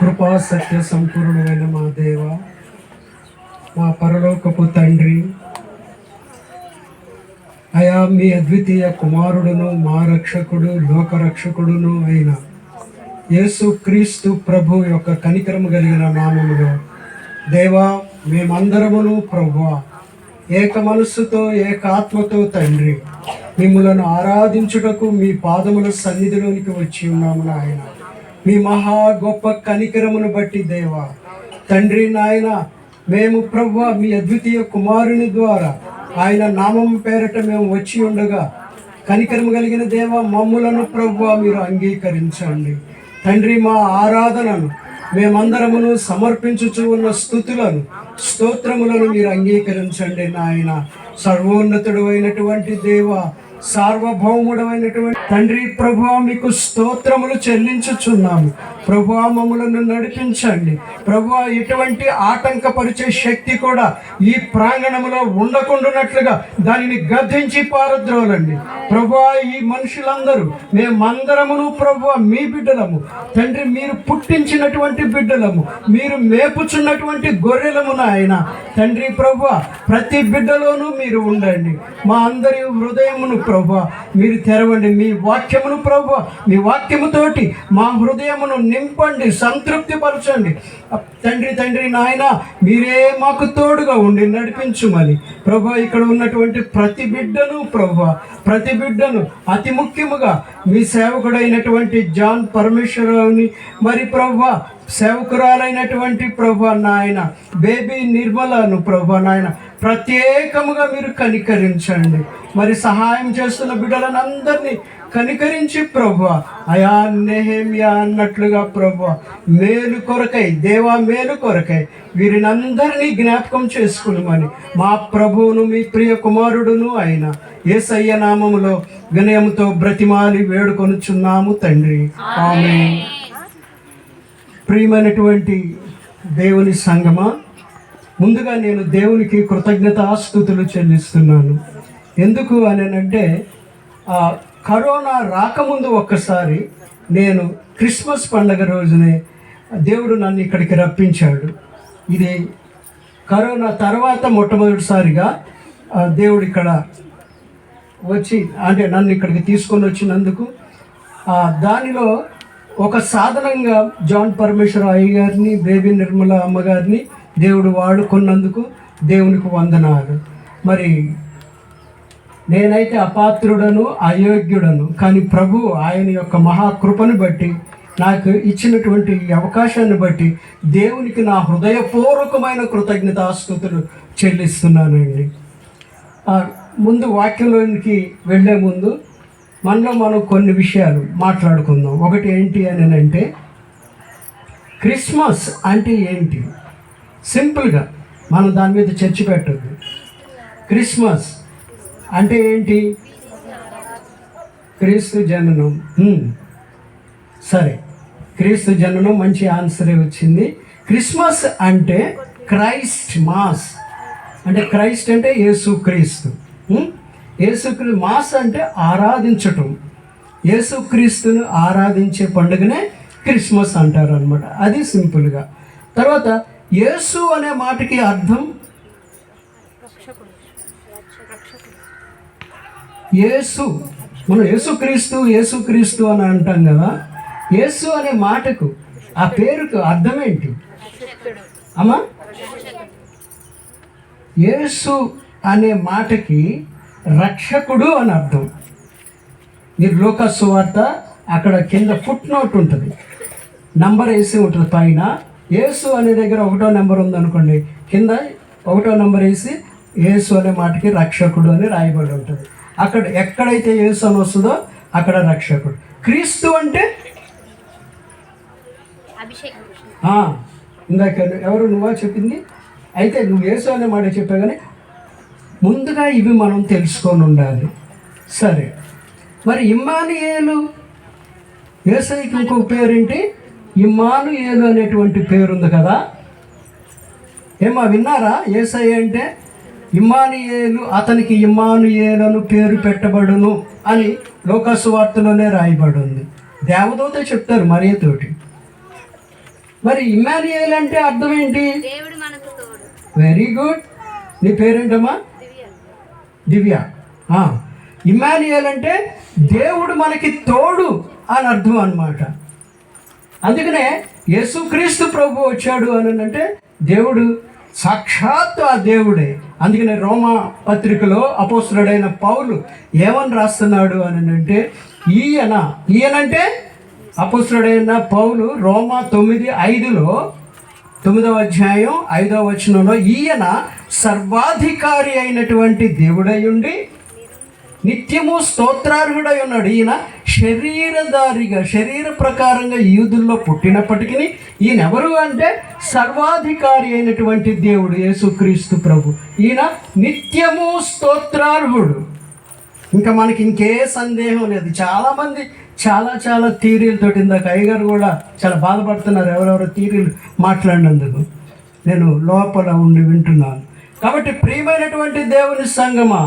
కృపా సత్య సంపూర్ణమైన మా దేవ, మా పరలోకపు తండ్రి, అయా మీ అద్వితీయ కుమారుడును మా రక్షకుడు లోకరక్షకుడును అయిన యేసు క్రీస్తు ప్రభు యొక్క కనికరము కలిగిన నామములో దేవా, మేమందరమును ప్రభువా ఏక మనస్సుతో ఏకాత్మతో తండ్రి మిమ్ములను ఆరాధించుటకు మీ పాదముల సన్నిధిలోనికి వచ్చి ఉన్నాము నాయన. మీ మహా గొప్ప కనికరమును బట్టి దేవా తండ్రి నాయన, మేము ప్రభువా మీ అద్వితీయ కుమారుని ద్వారా ఆయన నామం పేరట మేము వచ్చి ఉండగా కనికరము కలిగిన దేవా మమ్ములను ప్రభువా మీరు అంగీకరించండి తండ్రి. మా ఆరాధనను మేమందరమును సమర్పించుచు ఉన్న స్తుతులను స్తోత్రములను మీరు అంగీకరించండి నాయన. సర్వోన్నతుడు అయినటువంటి దేవ, సార్వభౌముడమైనటువంటి తండ్రి ప్రభువా మీకు స్తోత్రములు చెల్లించుచున్నాము. ప్రభువా మమ్మలను నడిపించండి ప్రభువా. ఎటువంటి ఆటంకపరిచే శక్తి కూడా ఈ ప్రాంగణంలో ఉండకుండానట్లుగా దానిని గద్దించి పారద్రోలండి ప్రభువా. ఈ మనుషులందరూ మేమందరమును ప్రభువా మీ బిడ్డలము తండ్రి, మీరు పుట్టించినటువంటి బిడ్డలము, మీరు మేపుచున్నటువంటి గొర్రెలము నాయన తండ్రి ప్రభువా. ప్రతి బిడ్డలోనూ మీరు ఉండండి. మా అందరి హృదయమును ప్రభువా మీరు తెరవండి. మీ వాక్యమును ప్రభువా, మీ వాక్యముతోటి మా హృదయమును నింపండి, సంతృప్తి పరచండి తండ్రి నాయన. మీరే మాకు తోడుగా ఉండి నడిపించుమని ప్రభువా. ఇక్కడ ఉన్నటువంటి ప్రతి బిడ్డను ప్రభువా, ప్రతి బిడ్డను అతి ముఖ్యముగా మీ సేవకుడైనటువంటి జాన్ పరమేశ్వరరావుని, మరి ప్రభువా సేవకురాలైనటువంటి ప్రభువా నాయన బేబీ నిర్మలను ప్రభువా నాయన ప్రత్యేకముగా మీరు కనికరించండి. మరి సహాయం చేస్తున్న బిడ్డలను అందరినీ కనికరించి ప్రభువా, అయా నెహెమ్యా అన్నట్లుగా ప్రభువా మేలు కొరకై దేవా మేలు కొరకై వీరినందరినీ జ్ఞాపకం చేసుకునమని మా ప్రభువును మీ ప్రియ కుమారుడును అయిన యేసయ్య నామములో వినయముతో బ్రతిమాలి వేడుకొనుచున్నాము తండ్రి, ఆమేన్. ప్రియమైనటువంటి దేవుని సంగమా, ముందుగా నేను దేవునికి కృతజ్ఞతాస్తుతులు చెల్లిస్తున్నాను. ఎందుకు అనంటే కరోనా రాకముందు ఒక్కసారి నేను క్రిస్మస్ పండగ రోజునే దేవుడు నన్ను ఇక్కడికి రప్పించాడు. ఇది కరోనా తర్వాత మొట్టమొదటిసారిగా దేవుడు ఇక్కడ వచ్చి అంటే నన్ను ఇక్కడికి తీసుకొని వచ్చినందుకు దానిలో ఒక సాధనంగా జాన్ పరమేశ్వర అయ్య గారిని, బేబీ నిర్మల అమ్మగారిని దేవుడు వాడుకున్నందుకు దేవునికి వందనాలు. మరి నేనైతే అపాత్రుడను అయోగ్యుడను, కానీ ప్రభు ఆయన యొక్క మహాకృపను బట్టి నాకు ఇచ్చినటువంటి అవకాశాన్ని బట్టి దేవునికి నా హృదయపూర్వకమైన కృతజ్ఞతాస్తుతులు చెల్లిస్తున్నానండి. ముందు వాక్యంలోనికి వెళ్ళే ముందు మనం కొన్ని విషయాలు మాట్లాడుకుందాం. ఒకటి ఏంటి అని అంటే, క్రిస్మస్ అంటే ఏంటి? సింపుల్గా మనం దాని మీద చర్చ పెట్టద్దు. క్రిస్మస్ అంటే ఏంటి? క్రీస్తు జననం. సరే, క్రీస్తు జననం మంచి ఆన్సరే వచ్చింది. క్రిస్మస్ అంటే క్రైస్ట్ మాస్, అంటే క్రైస్ట్ అంటే యేసుక్రీస్తు. యేసుక్రీస్తు మాస్ అంటే ఆరాధించటం. యేసుక్రీస్తును ఆరాధించే పండుగనే క్రిస్మస్ అంటారు అనమాట. అది సింపుల్గా. తర్వాత యేసు అనే మాటకి అర్థం యేసు. మనం యేసుక్రీస్తు అని అంటాం కదా. యేసు అనే మాటకు, ఆ పేరుకు అర్థం ఏంటి అమ్మా? యేసు అనే మాటకి రక్షకుడు అని అర్థం. మీరు లూకా సువార్త అక్కడ కింద ఫుట్ నోట్ ఉంటుంది, నంబర్ వేసి ఉంటుంది. పైన యేసు అనే దగ్గర 1వ నెంబర్ ఉందనుకోండి, కింద 1వ నెంబర్ వేసి యేసు అనే మాటకి రక్షకుడు అని రాయబడి ఉంటుంది. అక్కడ ఎక్కడైతే యేసు అని వస్తుందో అక్కడ రక్షకుడు. క్రీస్తు అంటే ఇందాక ఎవరు నువ్వా చెప్పింది? అయితే నువ్వు యేసు అనే మాట చెప్పావు, కానీ ముందుగా ఇవి మనం తెలుసుకొని ఉండాలి. సరే, మరి ఇమ్మానుయేలు, యేసయ్యకి ఇంకొక పేరేంటి? ఇమ్మానుయేలు అనేటువంటి పేరుంది కదా. ఏమా విన్నారా? యేసయ్య అంటే ఇమ్మానుయేలు, అతనికి ఇమ్మానుయేలు అని పేరు పెట్టబడును అని లోకా సువార్తలోనే రాయబడి ఉంది. దేవదూత చెప్తారు మరియతోటి. మరి ఇమ్మాన్యుయేల్ అంటే అర్థం ఏంటి? దేవుడు మనకు తోడు. Very good. నీ పేరేంటమ్మా? దివ్య. ఇమ్మాన్యుయేల్ అంటే దేవుడు మనకి తోడు అని అర్థం అన్నమాట. అందుకనే యేసుక్రీస్తు ప్రభు వచ్చాడు అని అంటే దేవుడు సాక్షాత్తు ఆ దేవుడే. అందుకనే రోమా పత్రికలో అపోస్తలుడైన పౌలు ఏమని రాస్తున్నాడు అని అంటే, ఈయనంటే అపోస్తలుడైన పౌలు రోమా 9:5లో 9వ అధ్యాయం 5వ వచనంలో, ఈయన సర్వాధికారి అయినటువంటి దేవుడై ఉండి నిత్యము స్తోత్రార్హుడై ఉన్నాడు. ఈయన శరీరధారిగా, శరీర ప్రకారంగా యూదుల్లో పుట్టినప్పటికీ ఈయన ఎవరు అంటే సర్వాధికారి అయినటువంటి దేవుడు యేసుక్రీస్తు ప్రభు. ఈయన నిత్యము స్తోత్రార్హుడు. ఇంకా మనకి ఇంకే సందేహం లేదు. చాలామంది చాలా థీరీలతోటి, ఇందాక అయ్యగారు కూడా చాలా బాధపడుతున్నారు ఎవరెవరో థీరీలు మాట్లాడినందుకు. నేను లోపల ఉండి వింటున్నాను. కాబట్టి ప్రియమైనటువంటి దేవుని సంగమా,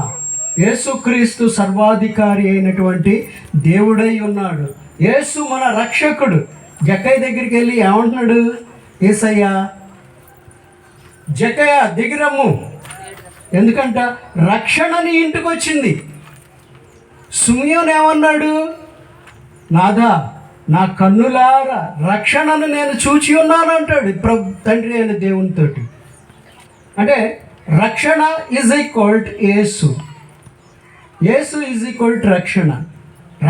యేసుక్రీస్తు సర్వాధికారి అయినటువంటి దేవుడై ఉన్నాడు. యేసు మన రక్షకుడు. జక్కయ్య దగ్గరికి వెళ్ళి ఏమంటున్నాడు? యేసయ్య, జక్కయ్య దిగిరమ్ము, ఎందుకంట రక్షణ నీ ఇంటికి వచ్చింది. సుమియోను ఏమన్నాడు? నాదా, నా కన్నులారా రక్షణను నేను చూచి ఉన్నాను అంటాడు తండ్రి అయిన దేవునితోటి. అంటే రక్షణ is equal to Yesu. Yesu is equal to రక్షణ.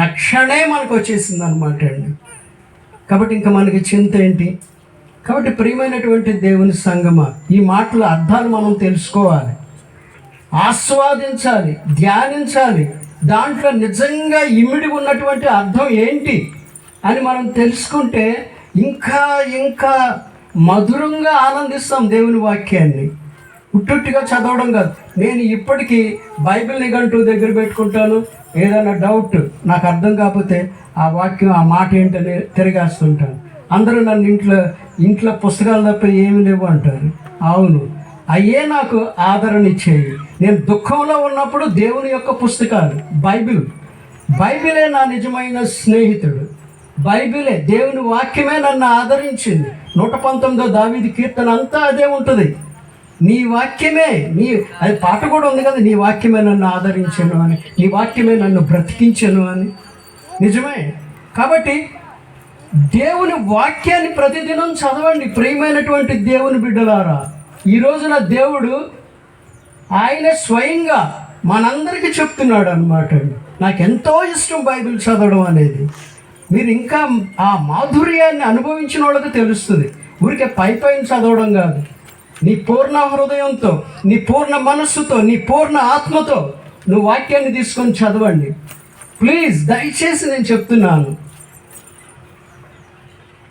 రక్షణే మనకు వచ్చేసింది అనమాట అండి. కాబట్టి ఇంకా మనకి చింత ఏంటి? కాబట్టి ప్రియమైనటువంటి దేవుని సంగమా, ఈ మాటల అర్థాలు మనం తెలుసుకోవాలి, ఆస్వాదించాలి, ధ్యానించాలి. దాంట్లో నిజంగా ఇమిడి ఉన్నటువంటి అర్థం ఏంటి అని మనం తెలుసుకుంటే ఇంకా మధురంగా ఆనందిస్తాం దేవుని వాక్యాన్ని. ఉట్టుగా చదవడం కాదు. నేను ఇప్పటికీ బైబిల్ నిఘంటు దగ్గర పెట్టుకుంటాను. ఏదైనా డౌట్ నాకు అర్థం కాకపోతే ఆ వాక్యం, ఆ మాట ఏంటని తిరిగేస్తుంటాను. అందరూ నన్ను ఇంట్లో పుస్తకాలు తప్ప ఏమి లేవు అంటారు. అవును, అయ్యే నాకు ఆదరణ ఇచ్చేవి. నేను దుఃఖంలో ఉన్నప్పుడు దేవుని యొక్క పుస్తకాలు, బైబిలే నా నిజమైన స్నేహితుడు. బైబిలే, దేవుని వాక్యమే నన్ను ఆదరించింది. 119వ దావీదు కీర్తన అంతా అదే ఉంటుంది. నీ వాక్యమే, అది పాట కూడా ఉంది కదా, నీ వాక్యమే నన్ను ఆదరించను అని, నీ వాక్యమే నన్ను బ్రతికించను అని. నిజమే. కాబట్టి దేవుని వాక్యాన్ని ప్రతిదినం చదవండి ప్రియమైనటువంటి దేవుని బిడ్డలారా. ఈ రోజున దేవుడు ఆయన స్వయంగా మనందరికీ చెప్తున్నాడు అనమాట. నాకు ఎంతో ఇష్టం బైబిల్ చదవడం అనేది. మీరు ఇంకా ఆ మాధుర్యాన్ని అనుభవించిన వాళ్ళకి తెలుస్తుంది. ఊరికే పైన చదవడం కాదు, నీ పూర్ణ హృదయంతో, నీ పూర్ణ మనస్సుతో, నీ పూర్ణ ఆత్మతో నువ్వు వాక్యాన్ని తీసుకొని చదవండి ప్లీజ్. దయచేసి నేను చెప్తున్నాను,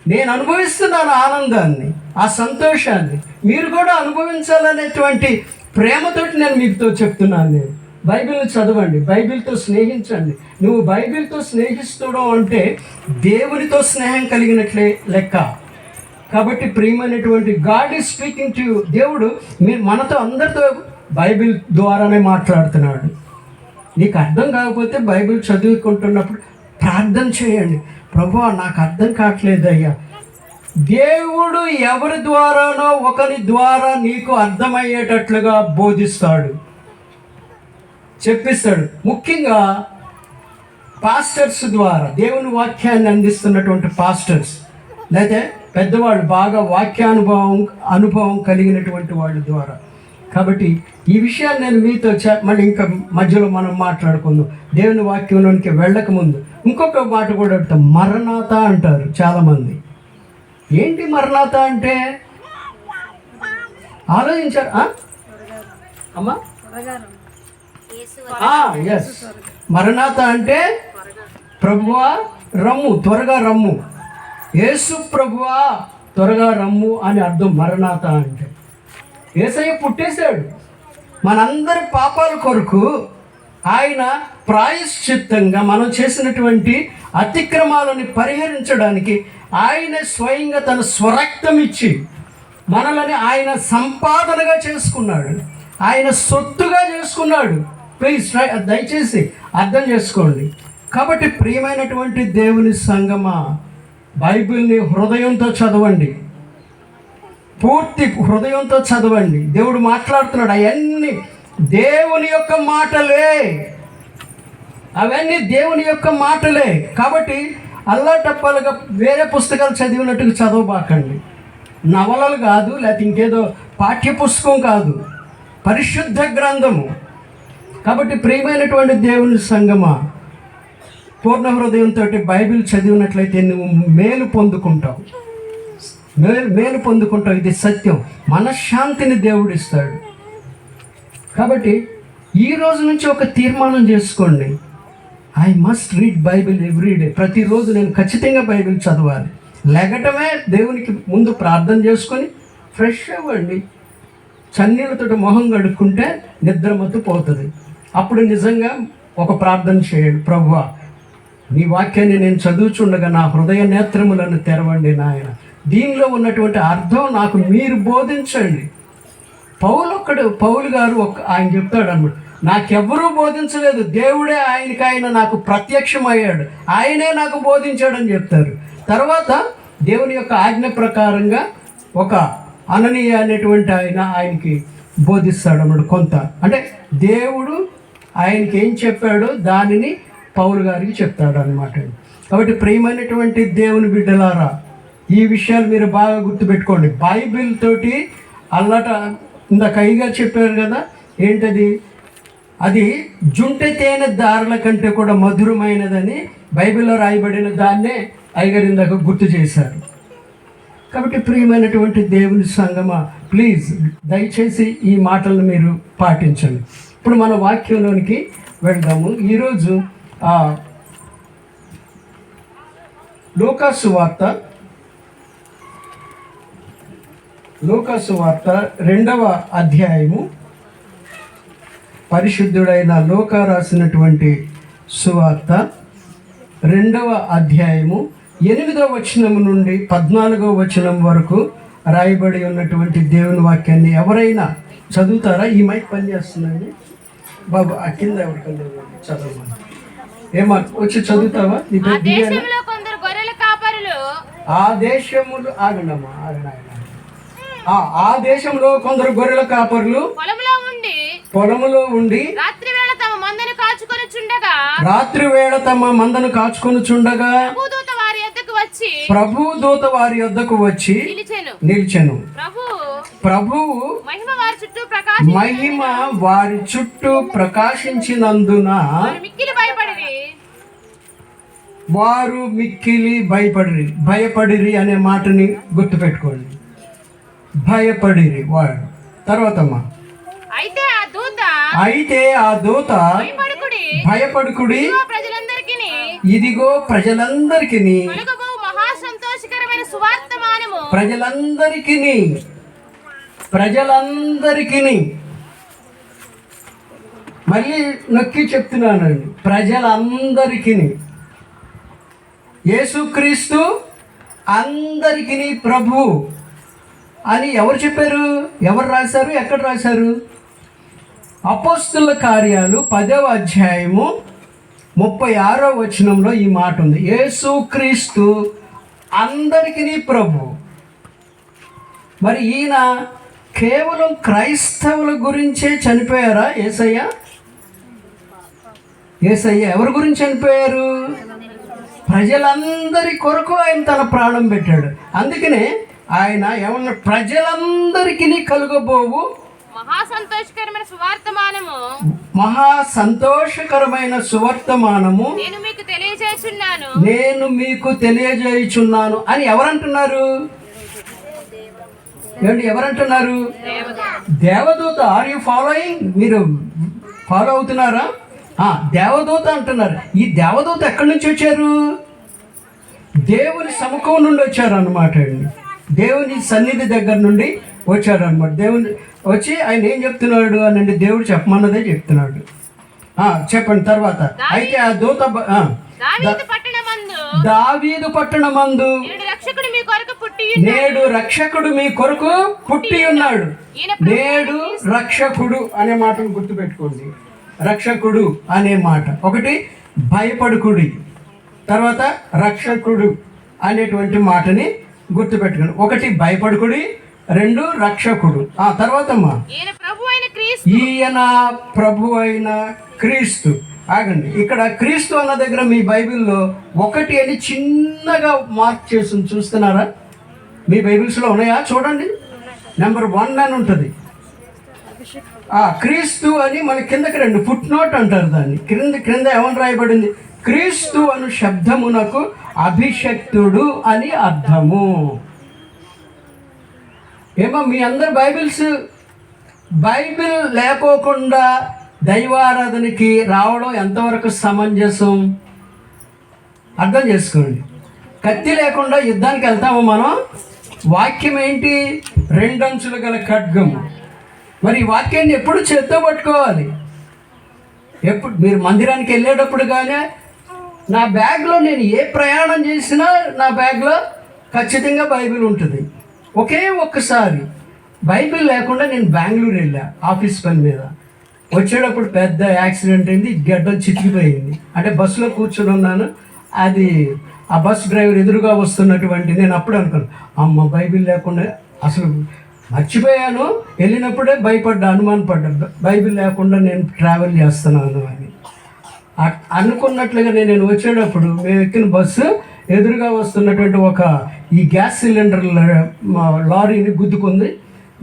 నేను అనుభవిస్తున్నాను ఆనందాన్ని, ఆ సంతోషాన్ని మీరు కూడా అనుభవించాలనేటువంటి ప్రేమతోటి నేను మీతో చెప్తున్నాను. నేను బైబిల్ని చదవండి, బైబిల్తో స్నేహించండి. నువ్వు బైబిల్తో స్నేహిస్తడం అంటే దేవునితో స్నేహం కలిగినట్లే లెక్క. కాబట్టి ప్రియమైనటువంటి God is speaking to you. దేవుడు మనతో అందరితో బైబిల్ ద్వారానే మాట్లాడుతున్నాడు. నీకు అర్థం కాకపోతే బైబిల్ చదువుకుంటున్నప్పుడు ప్రార్థన చేయండి, ప్రభువా నాకు అర్థం కావట్లేదు అయ్యా. దేవుడు ఎవరి ద్వారానో ఒకరి ద్వారా నీకు అర్థమయ్యేటట్లుగా బోధిస్తాడు, చెప్పిస్తాడు. ముఖ్యంగా పాస్టర్స్ ద్వారా, దేవుని వాక్యాన్ని అందిస్తున్నటువంటి పాస్టర్స్, లేకపోతే పెద్దవాళ్ళు, బాగా అనుభవం కలిగినటువంటి వాళ్ళ ద్వారా. కాబట్టి ఈ విషయాన్ని నేను మీతో మళ్ళీ ఇంకా మధ్యలో మనం మాట్లాడుకుందాం. దేవుని వాక్యంలోనికి వెళ్ళక ముందు ఇంకొక మాట కూడా అడుగుతాం. మరణాత అంటారు చాలామంది. ఏంటి మరణాత అంటే? ఆలోచించారు అమ్మా? ఎస్, మరణాత అంటే ప్రభువా రమ్ము, త్వరగా రమ్ము, యేసు ప్రభువా త్వరగా రమ్ము అని అర్థం మరణాత అంటే. యేసయ్య పుట్టేశాడు మనందరి పాపాల కొరకు. ఆయన ప్రాయశ్చిత్తంగా మనం చేసినటువంటి అతిక్రమాలను పరిహరించడానికి ఆయన స్వయంగా తన స్వరక్తం ఇచ్చి మనలని ఆయన సంపాదనగా చేసుకున్నాడు, ఆయన సొత్తుగా చేసుకున్నాడు. ప్లీజ్ దయచేసి అర్థం చేసుకోండి. కాబట్టి ప్రియమైనటువంటి దేవుని సంగమా, బైబిల్ని హృదయంతో చదవండి, పూర్తి హృదయంతో చదవండి. దేవుడు మాట్లాడుతున్నాడు, అవన్నీ దేవుని యొక్క మాటలే, అవన్నీ దేవుని యొక్క మాటలే. కాబట్టి అల్లాటప్పలుగా వేరే పుస్తకాలు చదివినట్టుగా చదవబాకండి. నవలలు కాదు, లేకపోతే ఇంకేదో పాఠ్యపుస్తకం కాదు, పరిశుద్ధ గ్రంథము. కాబట్టి ప్రియమైనటువంటి దేవుని సంగమా, పూర్ణ హృదయంతో బైబిల్ చదివినట్లయితే నువ్వు మేలు పొందుకుంటావు, మేలు పొందుకుంటావు. ఇది సత్యం. మనశ్శాంతిని దేవుడు ఇస్తాడు. కాబట్టి ఈ రోజు నుంచి ఒక తీర్మానం చేసుకోండి, I must read Bible everyday. ప్రతిరోజు నేను ఖచ్చితంగా బైబిల్ చదవాలి. లెగటమే దేవునికి ముందు ప్రార్థన చేసుకొని ఫ్రెష్ అవ్వండి. చన్నీళ్ళతో మొహం కడుక్కుంటే నిద్రమత్తు పోతుంది. అప్పుడు నిజంగా ఒక ప్రార్థన చేయండి, ప్రభువా నీ వాక్యాన్ని నేను చదువుచుండగా నా హృదయ నేత్రములను తెరవండి నాయన. దీనిలో ఉన్నటువంటి అర్థం నాకు మీరు బోధించండి. పౌలు గారు ఆయన చెప్తాడు అన్నమాట, నాకెవ్వరూ బోధించలేదు, దేవుడే ఆయన నాకు ప్రత్యక్షమయ్యాడు, ఆయనే నాకు బోధించాడని చెప్తారు. తర్వాత దేవుని యొక్క ఆజ్ఞ ప్రకారంగా ఒక అననీయ అనేటువంటి ఆయనకి బోధిస్తాడు అన్నమాట. కొంత అంటే దేవుడు ఆయనకి ఏం చెప్పాడో దానిని పౌలు గారికి చెప్తాడు అనమాట. కాబట్టి ప్రియమైనటువంటి దేవుని బిడ్డలారా, ఈ విషయాలు మీరు బాగా గుర్తుపెట్టుకోండి. బైబిల్ తోటి అల్లట ఇందాక అయ్యగా చెప్పారు కదా, ఏంటది, అది జుంటె తేనె దారుల కంటే కూడా మధురమైనదని బైబిల్లో రాయబడిన దాన్నే అయ్యగారు ఇందాక గుర్తు చేశారు. కాబట్టి ప్రియమైనటువంటి దేవుని సంగమా, ప్లీజ్ దయచేసి ఈ మాటలను మీరు పాటించండి. ఇప్పుడు మన వాక్యంలోనికి వెళ్దాము. ఈరోజు లూకాసు వార్త 2వ అధ్యాయము, పరిశుద్ధుడైన లూకా రాసినటువంటి సువార్త 2వ అధ్యాయము 8వ వచనం నుండి 14వ వచనం వరకు రాయబడి ఉన్నటువంటి దేవుని వాక్యాన్ని ఎవరైనా చదువుతారా? ఈ మైక్ పనిచేస్తుందండి బాబు, ఆ కింద ఎవరికన్నా చదవమని. ఏమా వచ్చి చదువుతావా? ఆ దేశములు ఆగండమ్మా, ఆ దేశంలో కొందరు గొర్రెల కాపరులు పొలములో ఉండి రాత్రి వేళ తమ మందను కాచుకొని చుండగా ప్రభు దూత వారి యొద్దకు వచ్చి నిలిచెను. ప్రభువు మహిమ వారి చుట్టూ ప్రకాశించినందున వారు మిక్కిలి భయపడిరి అనే మాటని గుర్తుపెట్టుకోండి. భయపడిరి వాడు. తర్వాత అయితే ఆ దూత భయపడుకుడి, ఇదిగో ప్రజలందరికీ మళ్ళీ నొక్కి చెప్తున్నానండి, ప్రజలందరికీ. యేసుక్రీస్తు అందరికీ ప్రభు అని ఎవరు చెప్పారు? ఎవరు రాశారు? ఎక్కడ రాశారు? అపోస్తుల కార్యాలు 10వ అధ్యాయము 36వ వచనంలో ఈ మాట ఉంది. యేసుక్రీస్తు అందరికీ ప్రభు. మరి ఈయన కేవలం క్రైస్తవుల గురించే చనిపోయారా? యేసయ్య ఎవరి గురించి చనిపోయారు? ప్రజలందరి కొరకు ఆయన తన ప్రాణం పెట్టాడు. అందుకనే ఆయన ఏమన్నా, ప్రజలందరికీ కలుగబోవు మహా సంతోషకరమైన సువర్తమానము నేను మీకు తెలియజేయుచున్నాను అని ఎవరంటున్నారు? ఎవరంటున్నారు? దేవదూత. Are you following? మీరు ఫాలో అవుతున్నారా? దేవదూత అంటున్నారు. ఈ దేవదూత ఎక్కడి నుంచి వచ్చారు? దేవుని సముఖం నుండి వచ్చారు అన్నమాట అండి. దేవుని సన్నిధి దగ్గర నుండి వచ్చాడు అనమాట. దేవుని వచ్చి ఆయన ఏం చెప్తున్నాడు అని అంటే, దేవుడు చెప్పమన్నదే చెప్తున్నాడు. చెప్పండి తర్వాత. అయితే ఆ దూత దావీదు పట్టణమందు నేడు రక్షకుడు మీ కొరకు పుట్టి ఉన్నాడు. నేడు రక్షకుడు అనే మాటను గుర్తుపెట్టుకోండి. రక్షకుడు అనే మాట ఒకటి, భయపడుకుడి, తర్వాత రక్షకుడు అనేటువంటి మాటని గుర్తుపెట్టుకోండి. ఒకటి భయపడుకుడి, రెండు రక్షకుడు. ఆ తర్వాతమ్మా ఈయన ప్రభు అయిన క్రీస్తు. ఆగండి, ఇక్కడ క్రీస్తు అన్న దగ్గర మీ బైబిల్లో ఒకటి అని చిన్నగా మార్క్ చేసి చూస్తున్నారా? మీ బైబిల్స్లో ఉన్నాయా? చూడండి, నెంబర్ 1 అని ఉంటుంది. క్రీస్తు అని మన కిందకి రెండు ఫుట్ నోట్ అంటారు దాన్ని. క్రింద ఏమని రాయబడింది? క్రీస్తు అను శబ్దమునకు అభిషక్తుడు అని అర్థము. ఏమో మీ అందరు బైబిల్ లేకోకుండా దైవారాధనకి రావడం ఎంతవరకు సమంజసం అర్థం చేసుకోండి. కత్తి లేకుండా యుద్ధానికి వెళ్తాము మనం. వాక్యం ఏంటి? 2 అంచులు గల ఖడ్గము. మరి ఈ వాక్యాన్ని ఎప్పుడు చేత్తో పట్టుకోవాలి. ఎప్పుడు మీరు మందిరానికి వెళ్ళేటప్పుడు కానీ నా బ్యాగ్లో నేను ఏ ప్రయాణం చేసినా నా బ్యాగ్లో ఖచ్చితంగా బైబిల్ ఉంటుంది. ఒకే ఒక్కసారి బైబిల్ లేకుండా నేను బెంగళూరు వెళ్ళా ఆఫీస్ పని మీద. వచ్చేటప్పుడు పెద్ద యాక్సిడెంట్ అయింది, గడ్డం చితికిపోయింది. అంటే బస్సులో కూర్చొని ఉన్నాను, అది ఆ బస్ డ్రైవర్ ఎదురుగా వస్తున్నటువంటి నేను అప్పుడు అనుకున్నాను, అమ్మ బైబిల్ లేకుండా అసలు మర్చిపోయాను. వెళ్ళినప్పుడే భయపడ్డా, అనుమానపడ్డా, బైబిల్ లేకుండా నేను ట్రావెల్ చేస్తున్నాను అని. అనుకున్నట్లుగా నేను వచ్చేటప్పుడు మేము ఎక్కిన బస్సు ఎదురుగా వస్తున్నటువంటి ఈ గ్యాస్ సిలిండర్ లారీని గుద్దుకుంది.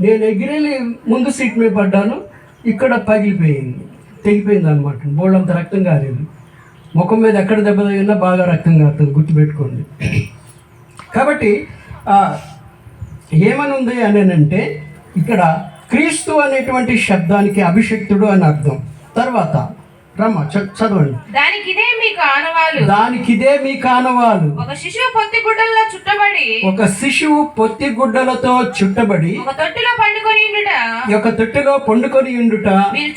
నేను ఎగిరెళ్ళి ముందు సీట్ మీద పడ్డాను. ఇక్కడ పగిలిపోయింది, తెగిపోయింది అనమాట. బోళ్ళంత రక్తం కాలేదు. ముఖం మీద ఎక్కడ దెబ్బ తగిలినా బాగా రక్తం కారుతుంది, గుర్తుపెట్టుకోండి. కాబట్టి ఏమని ఉంది అని అంటే ఇక్కడ క్రీస్తు అనేటువంటి శబ్దానికి అభిషక్తుడు అని అర్థం. తర్వాత రమ్మ చదవండి. దానికి ఇదే మీ కానవాలు. ఒక శిశువు పొత్తి గుడ్డలతో చుట్టబడి ఒక తొట్టిలో పండుకొని ఉండుట మీరు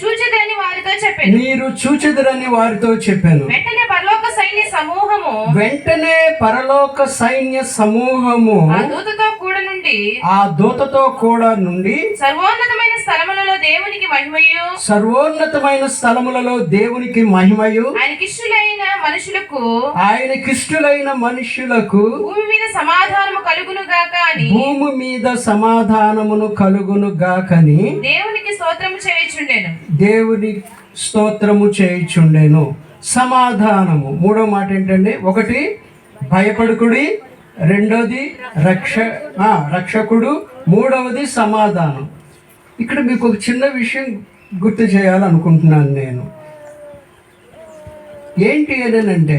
చూచెదరని వారితో చెప్పాను. వెంటనే పరలోక సైన్య సమూహము ఆ దూతతో కూడా నుండి సర్వోన్నతమైన స్థలములలో దేవునికి మహిమయు ఆయనకిష్టులైన మనుషులకు భూమి మీద సమాధానమును కలుగును గాకని దేవునికి స్తోత్రము చేయుచుండెను. సమాధానము మూడో మాట ఏంటండి? ఒకటి భయపడుకుడి, రెండోది రక్షకుడు, మూడవది సమాధానం. ఇక్కడ మీకు ఒక చిన్న విషయం గుర్తు చేయాలనుకుంటున్నాను నేను. ఏంటి అదేనంటే,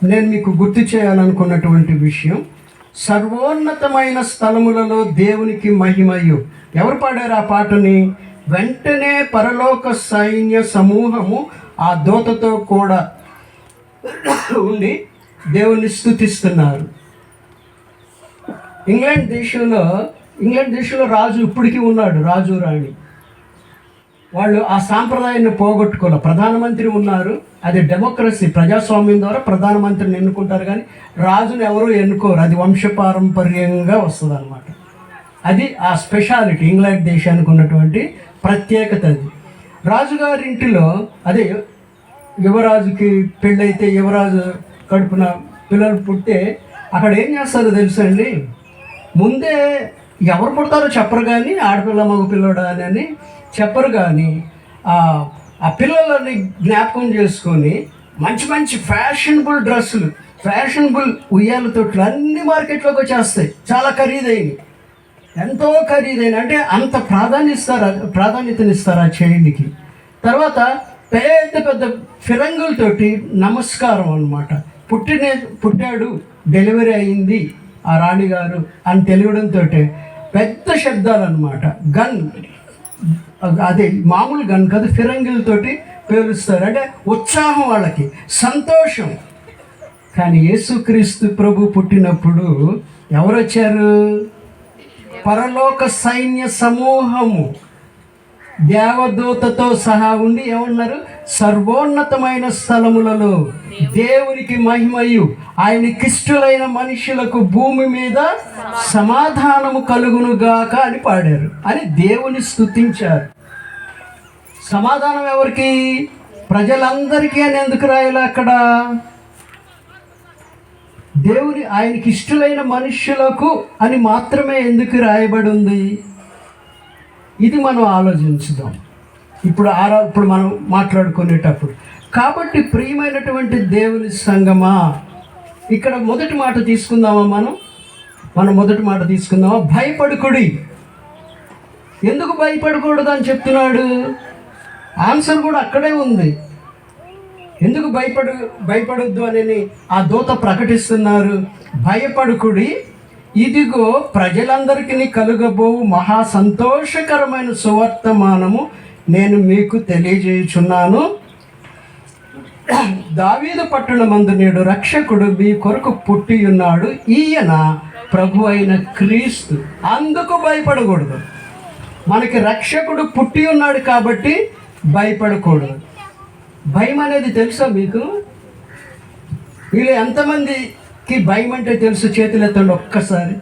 నేను మీకు గుర్తు చేయాలనుకున్నటువంటి విషయం, సర్వోన్నతమైన స్థలములలో దేవునికి మహిమయు. ఎవరు పాడారు ఆ పాటని? వెంటనే పరలోక సైన్య సమూహము ఆ దూతతో కూడా ఉండి దేవుని స్తుతిస్తున్నారు. ఇంగ్లాండ్ దేశంలో రాజు ఇప్పటికీ ఉన్నాడు, రాజు రాణి. వాళ్ళు ఆ సాంప్రదాయాన్ని పోగొట్టుకోలే. ప్రధానమంత్రి ఉన్నారు, అది డెమోక్రసీ, ప్రజాస్వామ్యం ద్వారా ప్రధానమంత్రిని ఎన్నుకుంటారు, కానీ రాజుని ఎవరు ఎన్నుకోరు. అది వంశపారంపర్యంగా వస్తుంది అనమాట. అది ఆ స్పెషాలిటీ, ఇంగ్లాండ్ దేశానికి ఉన్నటువంటి ప్రత్యేకత అది. రాజుగారి ఇంటిలో అదే యువరాజుకి పెళ్ళైతే యువరాజు కడుపున పిల్లలు పుట్టే అక్కడ ఏం చేస్తారో తెలుసా అండి? ముందే ఎవరు పుడతారో చెప్పరు, కానీ ఆడపిల్ల మగ పిల్లడా అని చెప్పరు, కానీ ఆ పిల్లలని జ్ఞాపకం చేసుకొని మంచి మంచి ఫ్యాషనబుల్ డ్రెస్సులు, ఫ్యాషనబుల్ ఉయ్యాల తొట్లు అన్ని మార్కెట్లోకి వచ్చేస్తాయి. చాలా ఖరీదైనవి, ఎంతో ఖరీదైన, అంటే అంత ప్రాధాన్యతనిస్తారు ఆ చైల్డ్కి. తర్వాత పెద్ద పెద్ద ఫిరంగులతోటి నమస్కారం అనమాట. పుట్టాడు, డెలివరీ అయింది ఆ రాణిగారు అని తెలియడంతో పెద్ద శబ్దాలు అనమాట. గన్, అదే మామూలు గన్ కాదు, ఫిరంగిలతోటి పేలుస్తారు. అంటే ఉత్సాహం, వాళ్ళకి సంతోషం. కానీ యేసుక్రీస్తు ప్రభు పుట్టినప్పుడు ఎవరు వచ్చారు? పరలోక సైన్య సమూహము దేవదూతతో సహా ఉండి ఏమన్నారు? సర్వోన్నతమైన స్థలములలో దేవునికి మహిమయు ఆయనకిష్టులైన మనుషులకు భూమి మీద సమాధానము కలుగునుగాక అని పాడారు, అని దేవుని స్తుతించారు. సమాధానం ఎవరికి? ప్రజలందరికీ అని ఎందుకు రాయాలి అక్కడ? ఆయనకి ఇష్టలైన మనుష్యులకు అని మాత్రమే ఎందుకు రాయబడి ఉంది? ఇది మనం ఆలోచించుదాం ఇప్పుడు మనం మాట్లాడుకునేటప్పుడు. కాబట్టి ప్రియమైనటువంటి దేవుని సంగమా, ఇక్కడ మొదటి మాట తీసుకుందామా? మనం మొదటి మాట తీసుకుందామా? భయపడుకుడి. ఎందుకు భయపడకూడదు అని చెప్తున్నాడు? ఆన్సర్ కూడా అక్కడే ఉంది. ఎందుకు భయపడొద్దు అని ఆ దూత ప్రకటిస్తున్నారు. భయపడుకుడి, ఇదిగో ప్రజలందరికీ కలుగబో మహా సంతోషకరమైన సువర్తమానము నేను మీకు తెలియజేయుచున్నాను. దావీదు పట్టణమందు నేడు రక్షకుడు మీ కొరకు పుట్టి ఉన్నాడు, ఈయన ప్రభు అయిన క్రీస్తు. అందుకు భయపడకూడదు. మనకి రక్షకుడు పుట్టి ఉన్నాడు కాబట్టి భయపడకూడదు. భయం అనేది తెలుసా మీకు? వీళ్ళు ఎంతమందికి భయం అంటే తెలుసు? చేతులు ఎత్తండి ఒక్కసారి.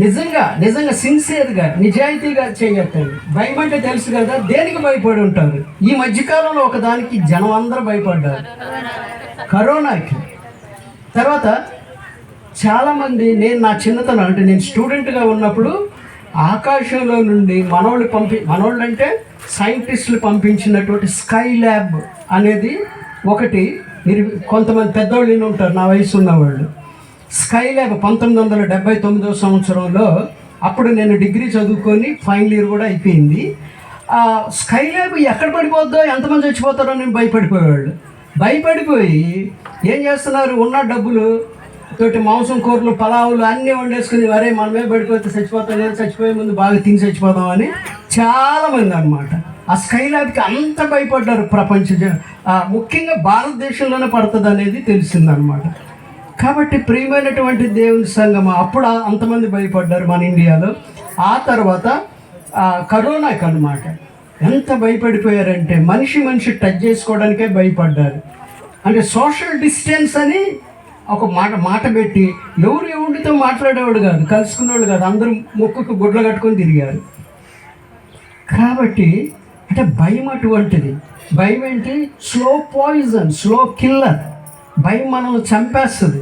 నిజంగా సిన్సియర్గా నిజాయితీగా చేయొద్దండి. భయం అంటే తెలుసు కదా. దేనికి భయపడి ఉంటారు? ఈ మధ్యకాలంలో ఒకదానికి జనం అందరూ భయపడ్డారు, కరోనాకి. తర్వాత చాలామంది, నా చిన్నతనం అంటే నేను స్టూడెంట్గా ఉన్నప్పుడు ఆకాశంలో నుండి మనోళ్ళు అంటే సైంటిస్టులు పంపించినటువంటి స్కై ల్యాబ్ అనేది ఒకటి. మీరు కొంతమంది పెద్దవాళ్ళు ఉంటారు, నా వయసు ఉన్నవాళ్ళు. స్కై ల్యాబ్ 1979 సంవత్సరంలో, అప్పుడు నేను డిగ్రీ చదువుకొని ఫైనల్ ఇయర్ కూడా అయిపోయింది. ఆ స్కై ల్యాబ్ ఎక్కడ పడిపోద్దో, ఎంతమంది చచ్చిపోతారో నేను భయపడిపోయేవాళ్ళు. భయపడిపోయి ఏం చేస్తున్నారు? ఉన్న డబ్బులు తోటి మాంసం కూరలు, పలావులు అన్నీ వండేసుకుని, వరే మనమే పడిపోతే చచ్చిపోతాం, నేను చచ్చిపోయే ముందు బాగా తిని చచ్చిపోతామని చాలామంది అనమాట ఆ స్కై ల్యాబ్కి అంత భయపడ్డారు. ముఖ్యంగా భారతదేశంలోనే పడుతుంది అనేది తెలిసిందనమాట. కాబట్టి ప్రియమైనటువంటి దేవుని సంఘం, అప్పుడు అంతమంది భయపడ్డారు మన ఇండియాలో. ఆ తర్వాత కరోనాకి అనమాట ఎంత భయపడిపోయారంటే మనిషి టచ్ చేసుకోవడానికే భయపడ్డారు. అంటే సోషల్ డిస్టెన్స్ అని ఒక మాట పెట్టి ఎవరితో మాట్లాడేవాడు కాదు, కలుసుకునేవాడు కాదు, అందరూ ముక్కుకు గుడ్లు కట్టుకొని తిరిగారు. కాబట్టి అంటే భయం అటువంటిది. భయం ఏంటి? Slow poison, slow killer. భయం మనల్ని చంపేస్తుంది.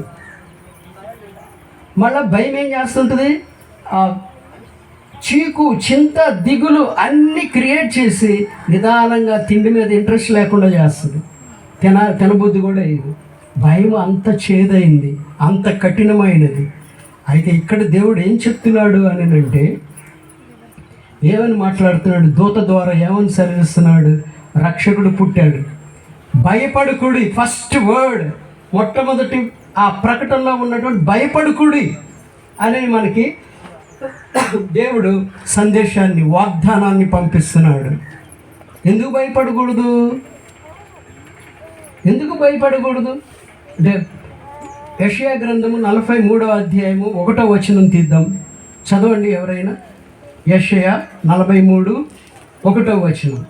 మళ్ళీ భయం ఏం చేస్తుంటుంది? చీకు, చింత, దిగులు అన్నీ క్రియేట్ చేసి నిదానంగా తిండి మీద ఇంట్రెస్ట్ లేకుండా చేస్తుంది. తినబుద్ధి కూడా ఇది. భయం అంత చేదైంది, అంత కఠినమైనది. అయితే ఇక్కడ దేవుడు ఏం చెప్తున్నాడు అని అంటే, ఏమని మాట్లాడుతున్నాడు? దూత ద్వారా ఏమని సెలవిస్తున్నాడు? రక్షకుడు పుట్టాడు, భయపడుకుడి. ఫస్ట్ వర్డ్, మొట్టమొదటి ఆ ప్రకటనలో ఉన్నటువంటి భయపడుకుడి అనేది మనకి దేవుడు సందేశాన్ని, వాగ్దానాన్ని పంపిస్తున్నాడు. ఎందుకు భయపడకూడదు? అంటే యెషయా గ్రంథము 43వ అధ్యాయము 1వ వచనం తీద్దాం, చదవండి ఎవరైనా. యెషయా 43, 1వ వచనం.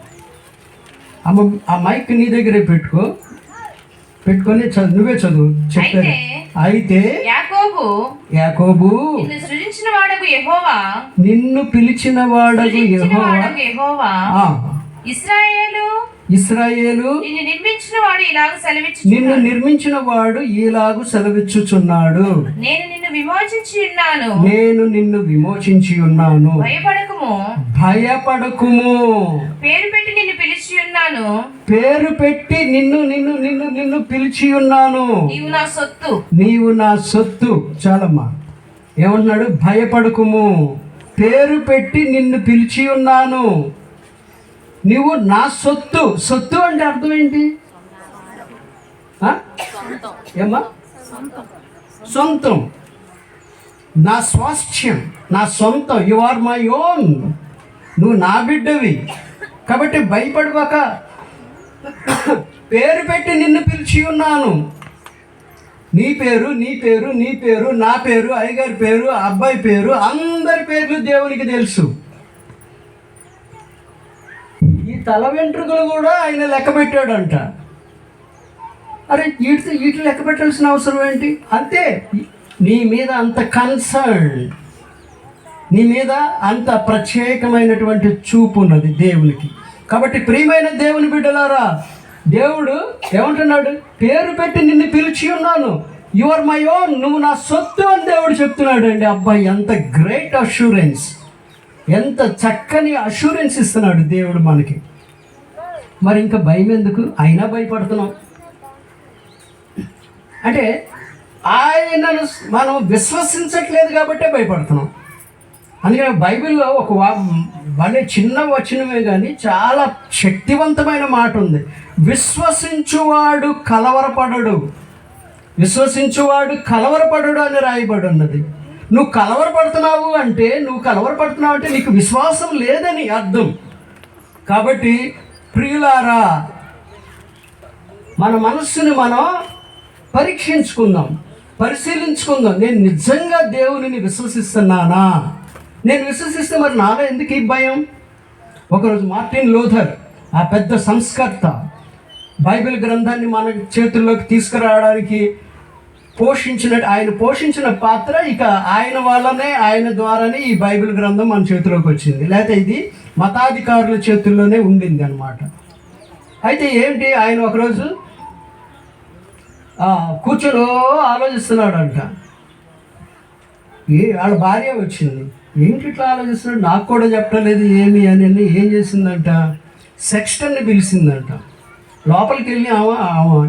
ఆ మైక్ నీ దగ్గరే పెట్టుకొని నువ్వే చదువు. చెప్పారు. అయితే యాకోబు నిన్ను పిలిచిన వాడగు యెహోవా, ఇశ్రాయేలు నిన్ను నిర్మించిన వాడు ఇలాగు సెలవిచ్చుచున్నాడు, నేను నిన్ను విమోచించి ఉన్నాను, భయపడకుము, పేరు పెట్టి నిన్ను పిలిచి ఉన్నాను, నీవు నా సొత్తు. చాలమ్మా, ఏమంటున్నాడు? భయపడకుము, పేరు పెట్టి నిన్ను పిలిచి ఉన్నాను, నువ్వు నా సొత్తు. సొత్తు అంటే అర్థం ఏంటి? ఏమ్మా? సొంతం, నా స్వాస్థ్యం, నా సొంతం. You are my own. నువ్వు నా బిడ్డవి. కాబట్టి భయపడబాక, పేరు పెట్టి నిన్ను పిలిచి ఉన్నాను. నీ పేరు, నా పేరు, అయ్యగారి పేరు, అబ్బాయి పేరు, అందరి పేర్లు దేవునికి తెలుసు. ఈ తల వెంట్రుకలు కూడా ఆయన లెక్క పెట్టాడంట. అరే వీటి లెక్క పెట్టాల్సిన అవసరం ఏంటి? అంతే, నీ మీద అంత కన్సర్న్, నీ మీద అంత ప్రత్యేకమైనటువంటి చూపు ఉన్నది దేవునికి. కాబట్టి ప్రియమైన దేవుని బిడ్డలారా, దేవుడు ఏమంటున్నాడు? పేరు పెట్టి నిన్ను పిలిచి ఉన్నాను, యు ఆర్ మై ఓన్, నువ్వు నా సొత్తు అని దేవుడు చెప్తున్నాడు అండి. అబ్బాయి ఎంత గ్రేట్ అష్యూరెన్స్, ఎంత చక్కని అష్యూరెన్స్ ఇస్తున్నాడు దేవుడు మనకి. మరి ఇంకా భయం ఎందుకు? అయినా భయపడుతున్నాం అంటే ఆయనను మనం విశ్వసించట్లేదు కాబట్టే భయపడుతున్నాం. అందుకని బైబిల్లో ఒక భలే చిన్న వచనమే కానీ చాలా శక్తివంతమైన మాట ఉంది. విశ్వసించువాడు కలవరపడడు, విశ్వసించువాడు కలవరపడడు అని రాయబడి ఉన్నది. నువ్వు కలవరపడుతున్నావు అంటే నీకు విశ్వాసం లేదని అర్థం. కాబట్టి ప్రియులారా, మన మనస్సుని మనం పరీక్షించుకుందాం, పరిశీలించుకుందాం. నేను నిజంగా దేవునిని విశ్వసిస్తున్నానా? నేను విశ్వసిస్తే మరి నాలో ఎందుకు ఈ భయం? ఒకరోజు మార్టిన్ లూథర్, ఆ పెద్ద సంస్కర్త, బైబిల్ గ్రంథాన్ని మన చేతుల్లోకి తీసుకురావడానికి ఆయన పోషించిన పాత్ర, ఇక ఆయన వల్లనే, ఆయన ద్వారానే ఈ బైబిల్ గ్రంథం మన చేతిలోకి వచ్చింది. లేకపోతే ఇది మతాధికారుల చేతుల్లోనే ఉండింది అనమాట. అయితే ఏంటి, ఆయన ఒకరోజు కూర్చొని ఆలోచిస్తున్నాడు అంట. వాళ్ళ భార్య వచ్చింది, ఏంటి ఇట్లా ఆలోచిస్తున్నాడు, నాకు కూడా చెప్పలేదు ఏమి అని. ఏం చేసిందంట, సెక్స్టర్ని పిలిచిందంట. లోపలికి వెళ్ళి ఆమె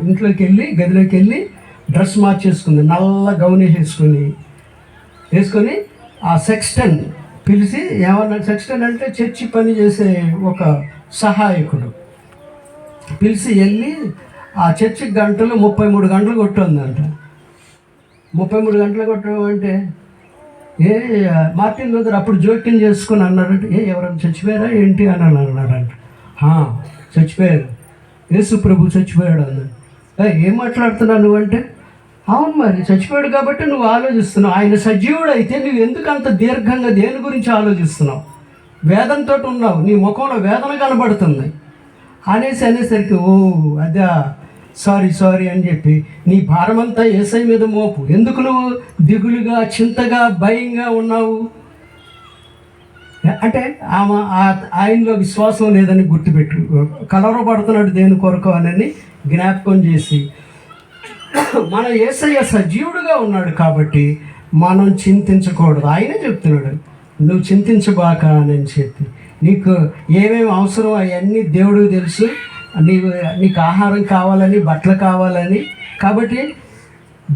ఇంట్లోకి వెళ్ళి గదిలోకి వెళ్ళి డ్రెస్ మార్చేసుకుంది, నల్ల గౌని వేసుకొని ఆ సెక్స్టన్ పిలిచి ఏమన్నాడు, సెక్స్టన్ అంటే చర్చి పని చేసే ఒక సహాయకుడు, పిలిచి వెళ్ళి ఆ చర్చి గంటలు 33 గంటలు కొట్టుందంట. 33 గంటలు కొట్టడం అంటే మార్టిన్ లూథర్ అప్పుడు జోక్యం చేసుకుని అన్నారంటే, ఎవరైనా చచ్చిపోయారా ఏంటి అని అన్నాడంట. చచ్చిపోయారు, యేసు ప్రభు చచ్చిపోయాడు అన్నాడు. ఏం మాట్లాడుతున్నావు నువ్వంటే, అవును మరి చచ్చిపోయాడు కాబట్టి నువ్వు ఆలోచిస్తున్నావు, ఆయన సజీవుడు అయితే నువ్వు ఎందుకు అంత దీర్ఘంగా దేని గురించి ఆలోచిస్తున్నావు? వేదనతో ఉన్నావు, నీ ముఖంలో వేదన కనబడుతుంది అనేసరికి అదే సారీ అని చెప్పి నీ భారమంతా యేసై మీద మోపు. ఎందుకు నువ్వు దిగులుగా, చింతగా, భయంగా ఉన్నావు అంటే ఆయనలో విశ్వాసం లేదని గుర్తుపెట్టు, కలవరపడుతున్నాడు దేని కొరకు అని జ్ఞాపకం చేసి, మన యేసయ్య సజీవుడుగా ఉన్నాడు కాబట్టి మనం చింతించకూడదు. ఆయనే చెప్తున్నాడు, నువ్వు చింతించబాక అని చెప్పి. నీకు ఏమేమి అవసరం అవన్నీ దేవుడికి తెలుసు. నీకు ఆహారం కావాలని, బట్టలు కావాలని, కాబట్టి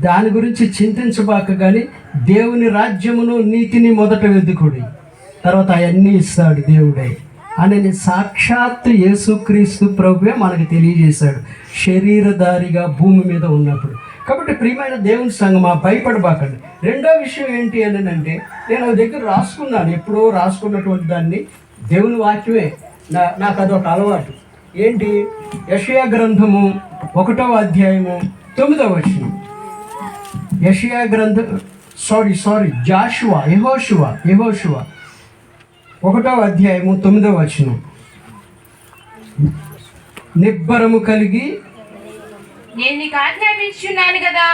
దాని గురించి చింతించబాక, కానీ దేవుని రాజ్యమును నీతిని మొదట వెతుకుడి, తర్వాత అవన్నీ ఇస్తాడు దేవుడే అని సాక్షాత్తు యేసుక్రీస్తు ప్రభువే మనకు తెలియజేశాడు శరీరధారిగా భూమి మీద ఉన్నప్పుడు. కాబట్టి ప్రియమైన దేవుని సంగమా, భయపడబాకండి. రెండో విషయం ఏంటి అని అంటే, నేను ఒక దగ్గర రాసుకున్నాను, ఎప్పుడో రాసుకున్నటువంటి దాన్ని, దేవుని వాక్యమే నాకు అదొక అలవాటు. ఏంటి, యెషయా గ్రంథము 1వ అధ్యాయము 9వ వచనం. యెషయా గ్రంథం యెహోషువ 1వ అధ్యాయము 9వ వచనం. నిబ్బరము కలిగి నేను నీకు ఆజ్ఞాపించుచున్నాను కదా,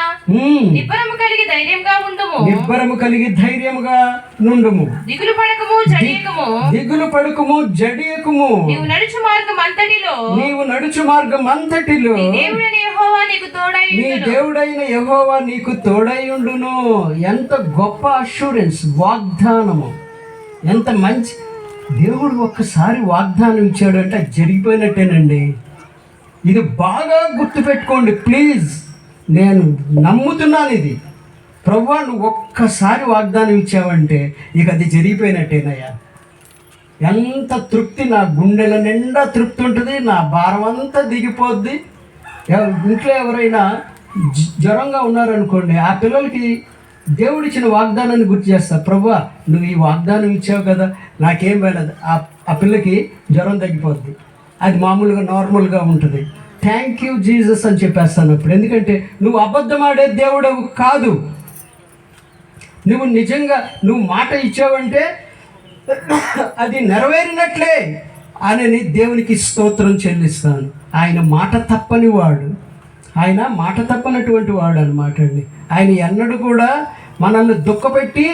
నిబ్బరము కలిగి ధైర్యంగా ఉండుము. నిబ్బరము కలిగి ధైర్యముగా నుండుము. దిగులు పడకము జడియకము. నీవు నడుచు మార్గం అంతటిలో నీ దేవుడైన యెహోవా నీకు తోడై ఉండును. ఎంత గొప్ప అష్యూరెన్స్, వాగ్దానము, ఎంత మంచి దేవుడు. ఒక్కసారి వాగ్దానం ఇచ్చాడు అంటే జరిగిపోయినట్టేనండి. ఇది బాగా గుర్తుపెట్టుకోండి ప్లీజ్. నేను నమ్ముతున్నాను ఇది. ప్రభువా, నువ్వు ఒక్కసారి వాగ్దానం ఇచ్చావంటే ఇక అది జరిగిపోయినట్టేనయ్యా. ఎంత తృప్తి, నా గుండెల నిండా తృప్తి ఉంటుంది, నా భారం అంతా దిగిపోద్ది. ఇంట్లో ఎవరైనా జ్వరంగా ఉన్నారనుకోండి, ఆ పిల్లలకి దేవుడిచ్చిన వాగ్దానాన్ని గుర్తు చేస్తా. ప్రభువా, నువ్వు ఈ వాగ్దానం ఇచ్చావు కదా, నాకేం పోయినది, ఆ పిల్లకి జ్వరం తగ్గిపోద్ది, అది మామూలుగా నార్మల్గా ఉంటుంది. థ్యాంక్ యూ జీసస్ అని చెప్పేస్తాను అప్పుడు. ఎందుకంటే నువ్వు అబద్ధమాడే దేవుడు కాదు. నువ్వు నిజంగా మాట ఇచ్చావంటే అది నెరవేరినట్లే అని దేవునికి స్తోత్రం చెల్లిస్తాను. ఆయన మాట తప్పని వాడు, ఆయన మాట తప్పనటువంటి వాడు అనమాట అండి. ఆయన ఎన్నడూ కూడా మనల్ని దుఃఖపెట్టి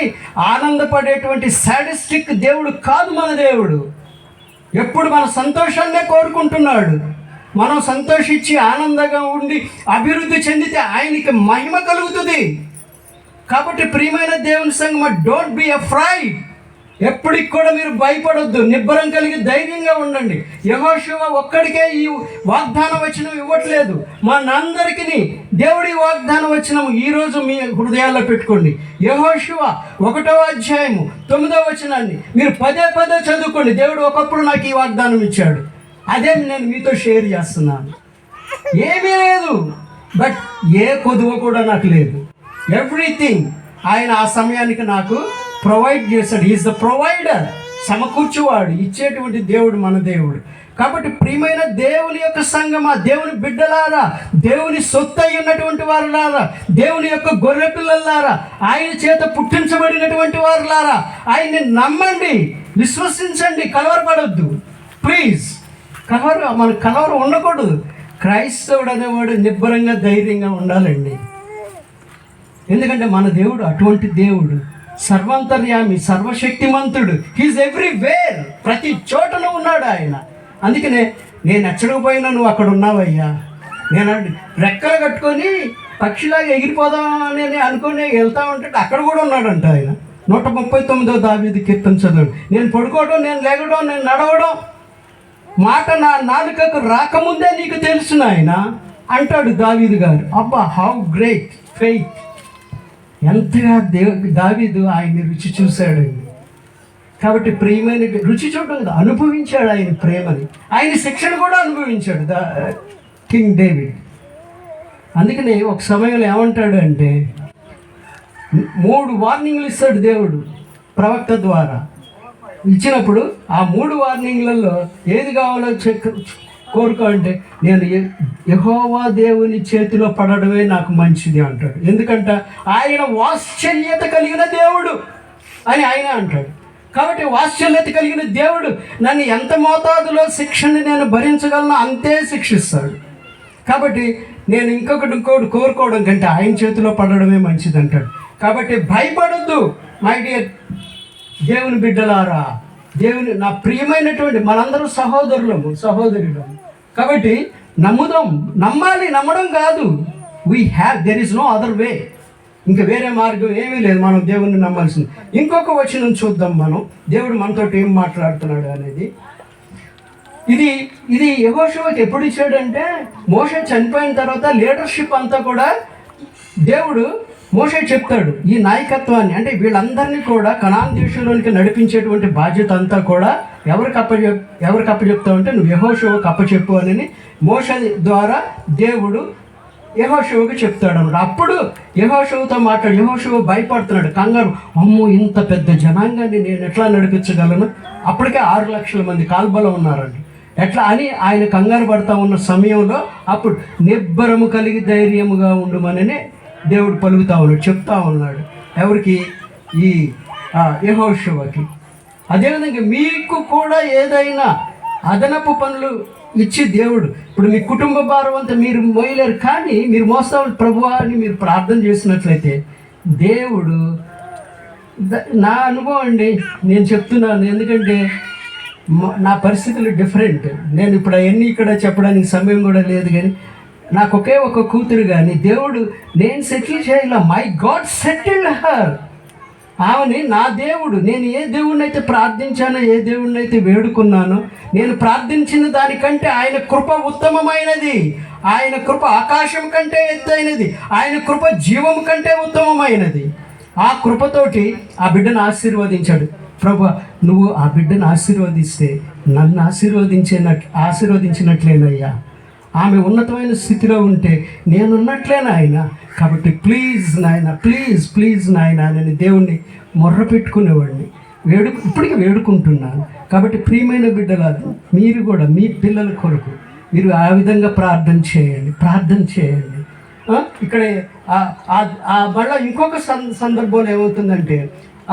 ఆనందపడేటువంటి సాడిస్టిక్ దేవుడు కాదు మన దేవుడు. ఎప్పుడు మన సంతోషాన్నే కోరుకుంటున్నాడు. మనం సంతోషించి ఆనందంగా ఉండి అభివృద్ధి చెందితే ఆయనకి మహిమ కలుగుతుంది. కాబట్టి ప్రియమైన దేవుని సంగమా, డోంట్ బి అఫ్రైడ్. ఎప్పటికి కూడా మీరు భయపడొద్దు, నిబ్బరం కలిగి ధైర్యంగా ఉండండి. యెహోషువ ఒక్కడికే ఈ వాగ్దాన వచనం ఇవ్వట్లేదు, మనందరికీ దేవుడి వాగ్దాన వచనం ఈరోజు మీ హృదయాల్లో పెట్టుకోండి. యెహోషువ 1వ అధ్యాయము 9వ వచనాన్ని మీరు పదే పదే చదువుకోండి. దేవుడు ఒకప్పుడు నాకు ఈ వాగ్దానం ఇచ్చాడు, అదే నేను మీతో షేర్ చేస్తున్నాను. ఏమీ లేదు, బట్ ఏ కొదువ కూడా నాకు లేదు. ఎవ్రీథింగ్ ఆయన ఆ సమయానికి నాకు ప్రొవైడ్ చేశాడు. ఈజ్ ద ప్రొవైడర్, సమకూర్చువాడు, ఇచ్చేటువంటి దేవుడు మన దేవుడు. కాబట్టి ప్రియమైన దేవుని యొక్క సంగమా, దేవుని బిడ్డలారా, దేవుని సొత్తు అయి ఉన్నటువంటి వారులారా, దేవుని యొక్క గొర్రె పిల్లలారా, ఆయన చేత పుట్టించబడినటువంటి వారులారా, ఆయన్ని నమ్మండి, విశ్వసించండి, కలవరపడొద్దు ప్లీజ్. మన కలవరం ఉండకూడదు. క్రైస్తవుడు అనేవాడు నిబ్బరంగా ధైర్యంగా ఉండాలండి. ఎందుకంటే మన దేవుడు అటువంటి దేవుడు, సర్వాంతర్యామి, సర్వశక్తిమంతుడు. హీఈస్ ఎవ్రీవేర్, ప్రతి చోటను ఉన్నాడు ఆయన. అందుకనే నేను ఎక్కడికి పోయినా నువ్వు అక్కడ ఉన్నావయ్యా, నేను రెక్కలు కట్టుకొని పక్షిలాగా ఎగిరిపోదామని అనుకుని వెళ్తా ఉంటే అక్కడ కూడా ఉన్నాడంట ఆయన. 139వ దావీదు కీర్తన చదవండి. నేను పడుకోవడం, నేను లేగడం, నేను నడవడం, మాట నా నాలుకకు రాకముందే నీకు తెలుసు ఆయన అంటాడు దావీదు గారు. అబ్బా, హౌ గ్రేట్ ఫెయిత్! ఎంతగా దావీదు ఆయన్ని రుచి చూశాడండి. కాబట్టి ప్రేమని రుచి చూడడం అనుభవించాడు, ఆయన ప్రేమని, ఆయన శిక్షణ కూడా అనుభవించాడు కింగ్ డేవిడ్. అందుకని ఒక సమయంలో ఏమంటాడు అంటే 3 వార్నింగ్లు ఇస్తాడు దేవుడు ప్రవక్త ద్వారా. ఇచ్చినప్పుడు ఆ 3 వార్నింగ్లలో ఏది కావాలో కోరుకో అంటే, నేను యెహోవా దేవుని చేతిలో పడడమే నాకు మంచిది అంటాడు. ఎందుకంటే ఆయన వాత్సల్యత కలిగిన దేవుడు అని ఆయన అంటాడు. కాబట్టి వాత్సల్యత కలిగిన దేవుడు నన్ను ఎంత మోతాదులో శిక్షని నేను భరించగలను అంతే శిక్షిస్తాడు. కాబట్టి నేను ఇంకొకటి కోరుకోవడం కంటే ఆయన చేతిలో పడడమే మంచిది అంటాడు. కాబట్టి భయపడొద్దు మై డియర్ దేవుని బిడ్డలారా, దేవుని నా ప్రియమైనటువంటి మనందరూ సహోదరులము. కాబట్టి నమ్మాలి, నమ్మడం కాదు. There is no other way. ఇంకా వేరే మార్గం ఏమీ లేదు, మనం దేవుణ్ణి నమ్మాల్సింది. ఇంకొక వచనం చూద్దాం మనం, దేవుడు మనతో ఏం మాట్లాడుతున్నాడు అనేది. ఇది యెహోషువకి ఎప్పుడు ఇచ్చాడంటే, మోషే చనిపోయిన తర్వాత లీడర్షిప్ అంతా కూడా దేవుడు మోషే చెప్తాడు ఈ నాయకత్వాన్ని, అంటే వీళ్ళందరినీ కూడా కనాన్ దేశంలోనికి నడిపించేటువంటి బాధ్యత అంతా కూడా ఎవరికి అప్పచెప్తావు అంటే, నువ్వు యెహోషువకు అప్పచెప్పు అని మోషే ద్వారా దేవుడు యెహోషువకు చెప్తాడు అన్నమాట. అప్పుడు యెహోషువతో యెహోషువ భయపడుతున్నాడు, కంగారు, అమ్మో ఇంత పెద్ద జనాంగాన్ని నేను ఎట్లా నడిపించగలను? అప్పటికే 6 లక్షల మంది కాల్బలం ఉన్నారండి, ఎట్లా అని ఆయన కంగారు పడతా ఉన్న సమయంలో అప్పుడు నిబ్బరము కలిగి ధైర్యముగా ఉండుమని దేవుడు పలుకుతా ఉన్నాడు, చెప్తా ఉన్నాడు. ఎవరికి? ఈ యెహోషువకి. అదేవిధంగా మీకు కూడా ఏదైనా అదనపు పనులు ఇచ్చి దేవుడు, ఇప్పుడు మీ కుటుంబ భారం అంతా మీరు మోయలేరు, కానీ మీరు మోస్తా ప్రభువా అని మీరు ప్రార్థన చేసినట్లయితే దేవుడు, నా అనుభవం అండి నేను చెప్తున్నాను, ఎందుకంటే నా పరిస్థితులు డిఫరెంట్. నేను ఇప్పుడు అవన్నీ ఇక్కడ చెప్పడానికి సమయం కూడా లేదు, కానీ నాకు ఒకే ఒక కూతురు, కానీ దేవుడు నేను సెటిల్ చేయాల, మై గాడ్ సెటిల్డ్ హర్. ఆమెని నా దేవుడు, నేను ఏ దేవుడిని అయితే ప్రార్థించానో, ఏ దేవుడిని అయితే వేడుకున్నానో, నేను ప్రార్థించిన దానికంటే ఆయన కృప ఉత్తమమైనది, ఆయన కృప ఆకాశం కంటే ఎత్తైనది, ఆయన కృప జీవం కంటే ఉత్తమమైనది. ఆ కృపతోటి ఆ బిడ్డను ఆశీర్వదించాడు. ప్రభు, నువ్వు ఆ బిడ్డను ఆశీర్వదిస్తే నన్ను ఆశీర్వదించినట్లేనయ్యా. ఆమె ఉన్నతమైన స్థితిలో ఉంటే నేనున్నట్లేనా ఆయన. కాబట్టి ప్లీజ్ నాయన నేను దేవుణ్ణి మొర్ర పెట్టుకునేవాడిని, ఇప్పటికీ వేడుకుంటున్నాను. కాబట్టి ప్రియమైన బిడ్డలాదు, మీరు కూడా మీ పిల్లల కొరకు మీరు ఆ విధంగా ప్రార్థన చేయండి. ఇక్కడ మళ్ళీ ఇంకొక సందర్భంలో ఏమవుతుందంటే,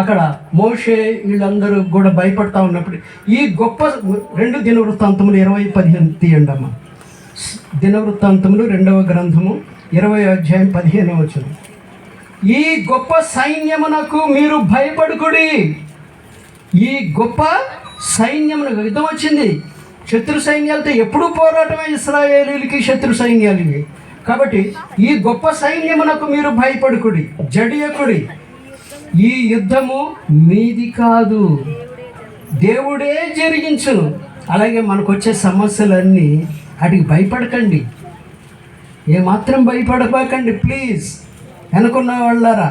అక్కడ మోషే వీళ్ళందరూ కూడా భయపడతా ఉన్నప్పుడు ఈ గొప్ప 2 దినవృత్తాంతములు 20:15 తీయండి అమ్మ. దినవృత్తాంతములు 2వ గ్రంథము 20వ అధ్యాయం 15వ వచనం. ఈ గొప్ప సైన్యమునకు మీరు భయపడుకుడి. ఈ గొప్ప సైన్యమునకు యుద్ధం వచ్చింది, శత్రు సైన్యాలతో ఎప్పుడూ పోరాటమే ఇశ్రాయేలీలకి శత్రు సైన్యాలకి. కాబట్టి ఈ గొప్ప సైన్యమునకు మీరు భయపడుకుడి, జడియకుడి. ఈ యుద్ధము మీది కాదు, దేవుడే జరిగించును. అలాగే మనకు వచ్చే సమస్యలన్నీ వాటికి భయపడకండి, ఏమాత్రం భయపడబాకండి ప్లీజ్. అనుకున్న వాళ్ళారా,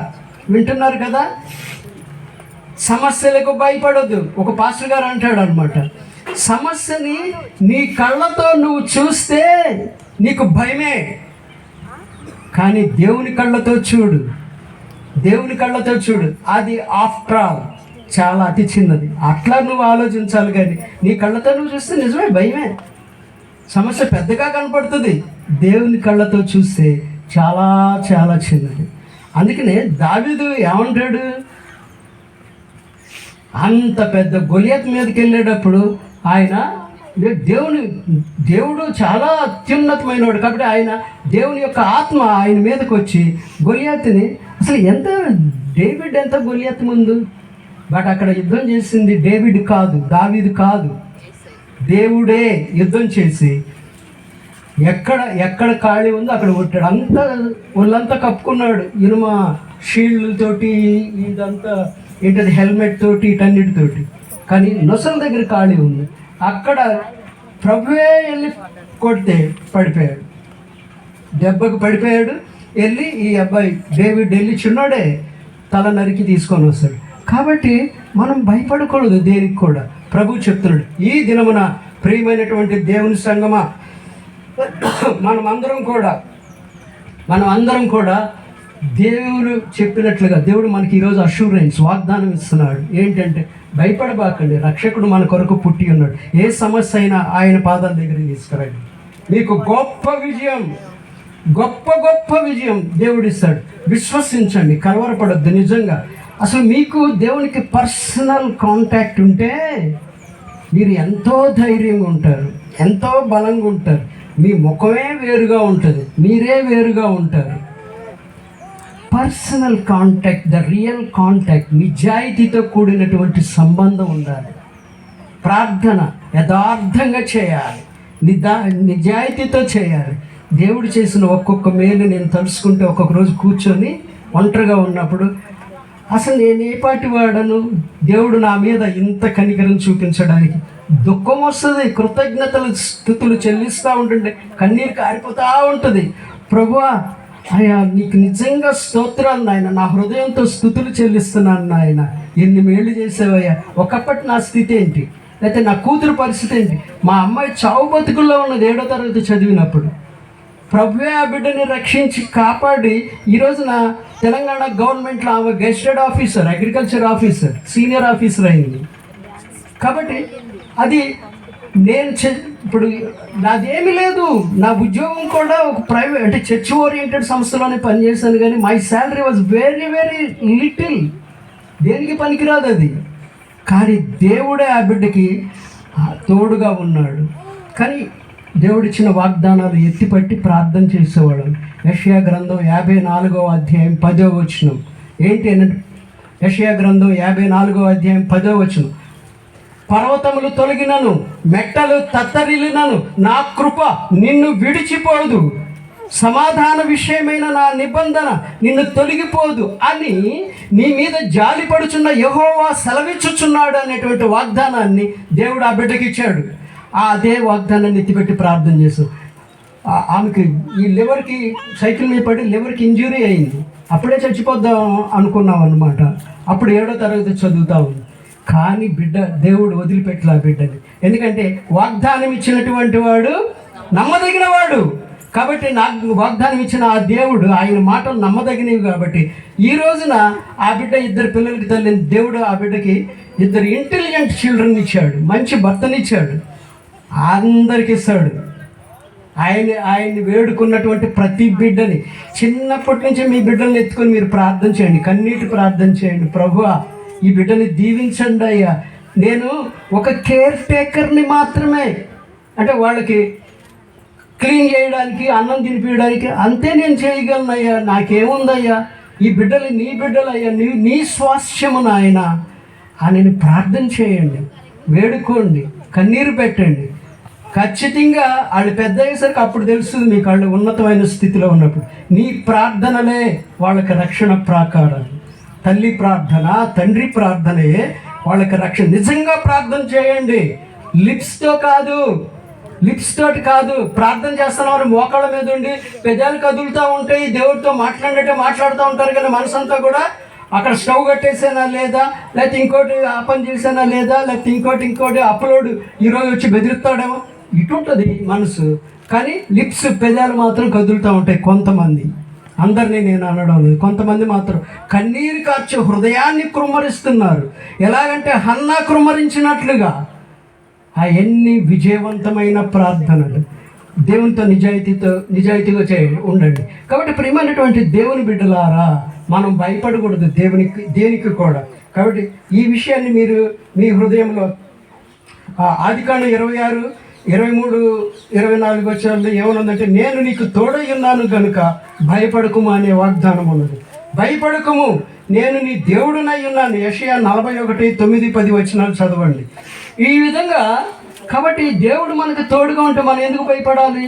వింటున్నారు కదా? సమస్యలకు భయపడొద్దు. ఒక పాస్టర్ గారు అంటాడు అనమాట, సమస్యని నీ కళ్ళతో నువ్వు చూస్తే నీకు భయమే, కానీ దేవుని కళ్ళతో చూడు, దేవుని కళ్ళతో చూడు, అది ఆఫ్టర్ ఆల్ చాలా అతి చిన్నది. అట్లా నువ్వు ఆలోచించాలి, కానీ నీ కళ్ళతో నువ్వు చూస్తే నిజమే భయమే. సమస్య పెద్దగా కనపడుతుంది, దేవుని కళ్ళతో చూస్తే చాలా చాలా చిన్నది. అందుకనే దావీదు ఏమంటాడు, అంత పెద్ద గొలియత్ మీదకి వెళ్ళేటప్పుడు ఆయన దేవుడు చాలా అత్యున్నతమైనవాడు కాబట్టి ఆయన దేవుని యొక్క ఆత్మ ఆయన మీదకి వచ్చి గొలియాతుని అసలు డేవిడ్ ఎంత గొలియాత్ ముందు, బట్ అక్కడ యుద్ధం చేసింది డేవిడ్ కాదు, దావీదు కాదు, దేవుడే యుద్ధం చేసి ఎక్కడ ఖాళీ ఉందో అక్కడ కొట్టాడు. అంతా ఒళ్ళంతా కప్పుకున్నాడు, ఇనుమ షీల్డ్తోటి, ఇదంతా ఏంటది హెల్మెట్ తోటి, ఇటన్నిటితోటి. కానీ నొసల దగ్గర ఖాళీ ఉంది, అక్కడ ప్రభువే వెళ్ళి కొడితే పడిపోయాడు, దెబ్బకు పడిపోయాడు. వెళ్ళి ఈ అబ్బాయి డేవిడ్ వెళ్ళి చిన్నోడే తల నరికి తీసుకొని వస్తాడు. కాబట్టి మనం భయపడకూడదు దేనికి కూడా. ప్రభు చెప్తున్నాడు, ఈ దినమున ప్రియమైనటువంటి దేవుని సంగమా, మనం అందరం కూడా దేవుడు చెప్పినట్లుగా దేవుడు మనకి ఈరోజు అష్యూరెన్స్ వాగ్దానం ఇస్తున్నాడు. ఏంటంటే భయపడబాకండి, రక్షకుడు మన కొరకు పుట్టి ఉన్నాడు. ఏ సమస్య అయినా ఆయన పాదాల దగ్గరికి తీసుకురండి, మీకు గొప్ప విజయం దేవుడు ఇస్తాడు. విశ్వసించండి, కలవరపడొద్దు. నిజంగా అసలు మీకు దేవునికి పర్సనల్ కాంటాక్ట్ ఉంటే మీరు ఎంతో ధైర్యంగా ఉంటారు, ఎంతో బలంగా ఉంటారు. మీ ముఖమే వేరుగా ఉంటుంది, మీరే వేరుగా ఉంటారు. Personal contact, the real contact, నిజాయితీతో కూడినటువంటి సంబంధం ఉండాలి. ప్రార్థన యథార్థంగా చేయాలి, నిజాయితీతో చేయాలి. దేవుడు చేసిన ఒక్కొక్క మేలు నేను తలుసుకుంటే ఒక్కొక్క రోజు కూర్చొని ఒంటరిగా ఉన్నప్పుడు అసలు నేను ఏ పాటి వాడను, దేవుడు నా మీద ఇంత కనికరం చూపించడానికి. దుఃఖం వస్తుంది, కృతజ్ఞతలు స్తుతులు చెల్లిస్తూ ఉంటుండే, కన్నీరు కారిపోతూ ఉంటుంది. ప్రభువా అయ్యా నీకు నిజంగా స్తోత్రాలు నాయన, నా హృదయంతో స్తుతులు చెల్లిస్తున్నాను నాయన, ఎన్ని మేళ్ళు చేసావయ్యా. ఒకప్పటి నా స్థితి ఏంటి, లేకపోతే నా కూతురు పరిస్థితి ఏంటి, మా అమ్మాయి చావు బతుకుల్లో ఉన్నది 7వ తరగతి చదివినప్పుడు. ప్రభువే ఆ బిడ్డని రక్షించి కాపాడి ఈరోజు నా తెలంగాణ గవర్నమెంట్లో ఆమె గెస్టెడ్ officer, agriculture officer, senior officer అయింది. కాబట్టి అది నేను ఇప్పుడు నాదేమీ లేదు, నా ఉద్యోగం కూడా ఒక ప్రైవేట్ అంటే చర్చ్ ఓరియంటెడ్ సంస్థలోనే పనిచేశాను, కానీ my salary was very very little, దేనికి పనికిరాదు అది. కానీ దేవుడే ఆ బిడ్డకి తోడుగా ఉన్నాడు. కానీ దేవుడిచ్చిన వాగ్దానాలు ఎత్తిపట్టి ప్రార్థన చేసేవాడు. యెషయా గ్రంథం 54వ అధ్యాయం 10వ వచనం ఏంటి అంటే, యెషయా గ్రంథం 54వ అధ్యాయం 10వ వచనం, పర్వతములు తొలగినను, మెట్టలు తత్తరిల్లినను, నా కృప నిన్ను విడిచిపోదు, సమాధాన విషయమైన నా నిబంధన నిన్ను తొలగిపోదు అని నీ మీద జాలిపడుచున్న యెహోవా సెలవిచ్చుచున్నాడు అనేటువంటి వాగ్దానాన్ని దేవుడు ఆ బిడ్డకి ఇచ్చాడు. అదే వాగ్దానాన్ని ఎత్తిపెట్టి ప్రార్థన చేశాం. ఆమెకి ఈ లివర్కి సైకిల్ మీద పడి లివర్కి ఇంజురీ అయింది, అప్పుడే చచ్చిపోద్దాం అనుకున్నాం అనమాట. అప్పుడు 7వ తరగతి చదువుతా ఉంది. కానీ దేవుడు వదిలిపెట్టలే ఆ బిడ్డని, ఎందుకంటే వాగ్దానం ఇచ్చినటువంటి వాడు నమ్మదగిన వాడు. కాబట్టి నాకు వాగ్దానం ఇచ్చిన ఆ దేవుడు, ఆయన మాటలు నమ్మదగినవి. కాబట్టి ఈ రోజున ఆ బిడ్డ 2 పిల్లలకి తల్లి దేవుడు ఆ బిడ్డకి 2 ఇంటెలిజెంట్ చిల్డ్రన్ ఇచ్చాడు, మంచి భర్తనిచ్చాడు, అందరికి ఇస్తాడు. ఆయన్ని వేడుకున్నటువంటి ప్రతి బిడ్డని చిన్నప్పటి నుంచి మీ బిడ్డల్ని ఎత్తుకొని మీరు ప్రార్థన చేయండి, కన్నీటి ప్రార్థన చేయండి. ప్రభువా ఈ బిడ్డని దీవించండి అయ్యా. నేను ఒక కేర్ టేకర్ని మాత్రమే, అంటే వాళ్ళకి క్లీన్ చేయడానికి, అన్నం తినిపించడానికి అంతే నేను చేయగలనయ్యా, నాకేముందయ్యా, ఈ బిడ్డలు నీ బిడ్డలయ్యా, నీ స్వాస్థ్యము నాయన అని ప్రార్థన చేయండి, వేడుకోండి, కన్నీరు పెట్టండి. ఖచ్చితంగా వాళ్ళు పెద్ద అయ్యేసరికి అప్పుడు తెలుస్తుంది మీకు వాళ్ళు ఉన్నతమైన స్థితిలో ఉన్నప్పుడు. నీ ప్రార్థనలే వాళ్ళకి రక్షణ ప్రాకారాలు. తల్లి ప్రార్థన, తండ్రి ప్రార్థనే వాళ్ళకి రక్షణ. నిజంగా ప్రార్థన చేయండి, లిప్స్తో కాదు, లిప్స్ తోటి కాదు. ప్రార్థన చేస్తున్నవారు మోకాళ్ళ మీద ఉండి పెదాలు కదులుతూ ఉంటాయి, దేవుడితో మాట్లాడుతూ ఉంటారు, కానీ మనసంతా కూడా అక్కడ స్టవ్ కట్టేసానా లేదా, లేకపోతే ఇంకోటి ఆ పని చేసానా లేదా, లేకపోతే ఇంకోటి అప్లోడ్ ఈరోజు వచ్చి బెదిరిస్తాడేమో, ఇటుంటుంది మనసు. కానీ లిప్స్, పెదాలు మాత్రం కదులుతూ ఉంటాయి. కొంతమంది, అందరినీ నేను అనడం లేదు, కొంతమంది మాత్రం కన్నీరు కార్చి హృదయాన్ని కృమ్మరిస్తున్నారు. ఎలాగంటే హన్నా కృమ్మరించినట్లుగా. అవన్నీ విజయవంతమైన ప్రార్థనలు. దేవునితో నిజాయితీగా ఉండండి. కాబట్టి ప్రియమైనటువంటి దేవుని బిడ్డలారా, మనం భయపడకూడదు దేనికి కూడా. కాబట్టి ఈ విషయాన్ని మీరు మీ హృదయంలో ఆదికాండం 26, 23, 24 వచనాల్లో ఏమనుందంటే, నేను నీకు తోడై ఉన్నాను కనుక భయపడకుము అనే వాగ్దానం ఉన్నది. భయపడకుము, నేను నీ దేవుడునై ఉన్నాను. యెషయా 41, 9, 10 వచనాలు చదవండి. ఈ విధంగా కాబట్టి దేవుడు మనకు తోడుగా ఉంటే మనం ఎందుకు భయపడాలి?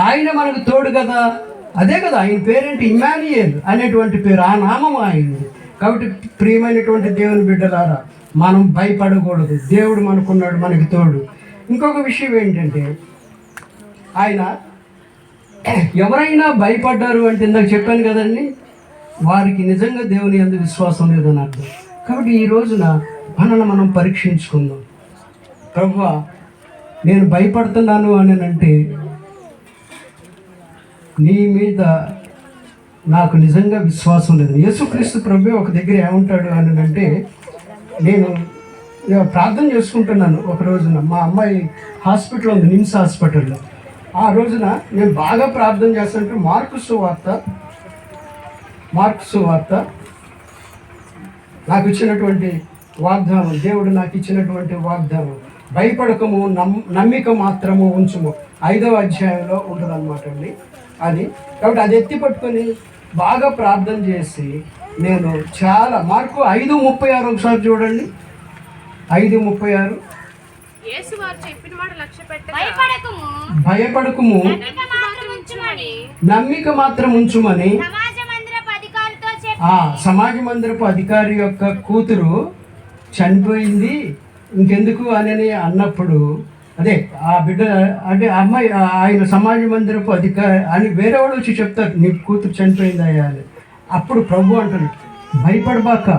ఆయన మనకు తోడు కదా. అదే కదా ఆయన పేరేంటి, ఇమ్మాన్యుయేల్ అనేటువంటి పేరు, ఆ నామం ఆయనది. కాబట్టి ప్రియమైనటువంటి దేవుని బిడ్డలారా, మనం భయపడకూడదు. దేవుడు మనకున్నాడు, మనకి తోడు. ఇంకొక విషయం ఏంటంటే, ఆయన ఎవరైనా భయపడ్డారు అంటే ఇందాక చెప్పాను కదండి, వారికి నిజంగా దేవుని యందు విశ్వాసం లేదని అర్థం. కాబట్టి ఈ రోజున మనల్ని మనం పరీక్షించుకుందాం. ప్రభువా, నేను భయపడుతున్నాను అని అంటే నీ మీద నాకు నిజంగా విశ్వాసం లేదు. యేసుక్రీస్తు ప్రభు ఒక దగ్గర ఏమంటాడు అని అంటే, నేను ప్రార్థన చేసుకుంటున్నాను. ఒక రోజున మా అమ్మాయి హాస్పిటల్ ఉంది, నిమ్స్ హాస్పిటల్లో. ఆ రోజున నేను బాగా ప్రార్థన చేస్తుంటే మార్కు సువార్త నాకు ఇచ్చినటువంటి వాగ్దానం, దేవుడు నాకు ఇచ్చినటువంటి వాగ్దానం, భయపడకము, నమ్మిక మాత్రము ఉంచుము, 5వ అధ్యాయంలో ఉంటుంది అనమాట అండి అది. కాబట్టి అది ఎత్తి పట్టుకొని బాగా ప్రార్థన చేసి నేను చాలా మార్కు 5:36 ఒకసారి చూడండి. 5:36, భయపడకుము, నమ్మిక మాత్రం ఉంచుమని సమాజ మందిరపు అధికారి యొక్క కూతురు చనిపోయింది, ఇంకెందుకు అని అన్నప్పుడు, అదే ఆ బిడ్డ అంటే అమ్మాయి, ఆయన సమాజ మందిరపు అధికారి అని వేరే వాళ్ళు వచ్చి చెప్తారు, నీ కూతురు చనిపోయింది అయ్యా అని. అప్పుడు ప్రభు అంటాడు, భయపడబాక,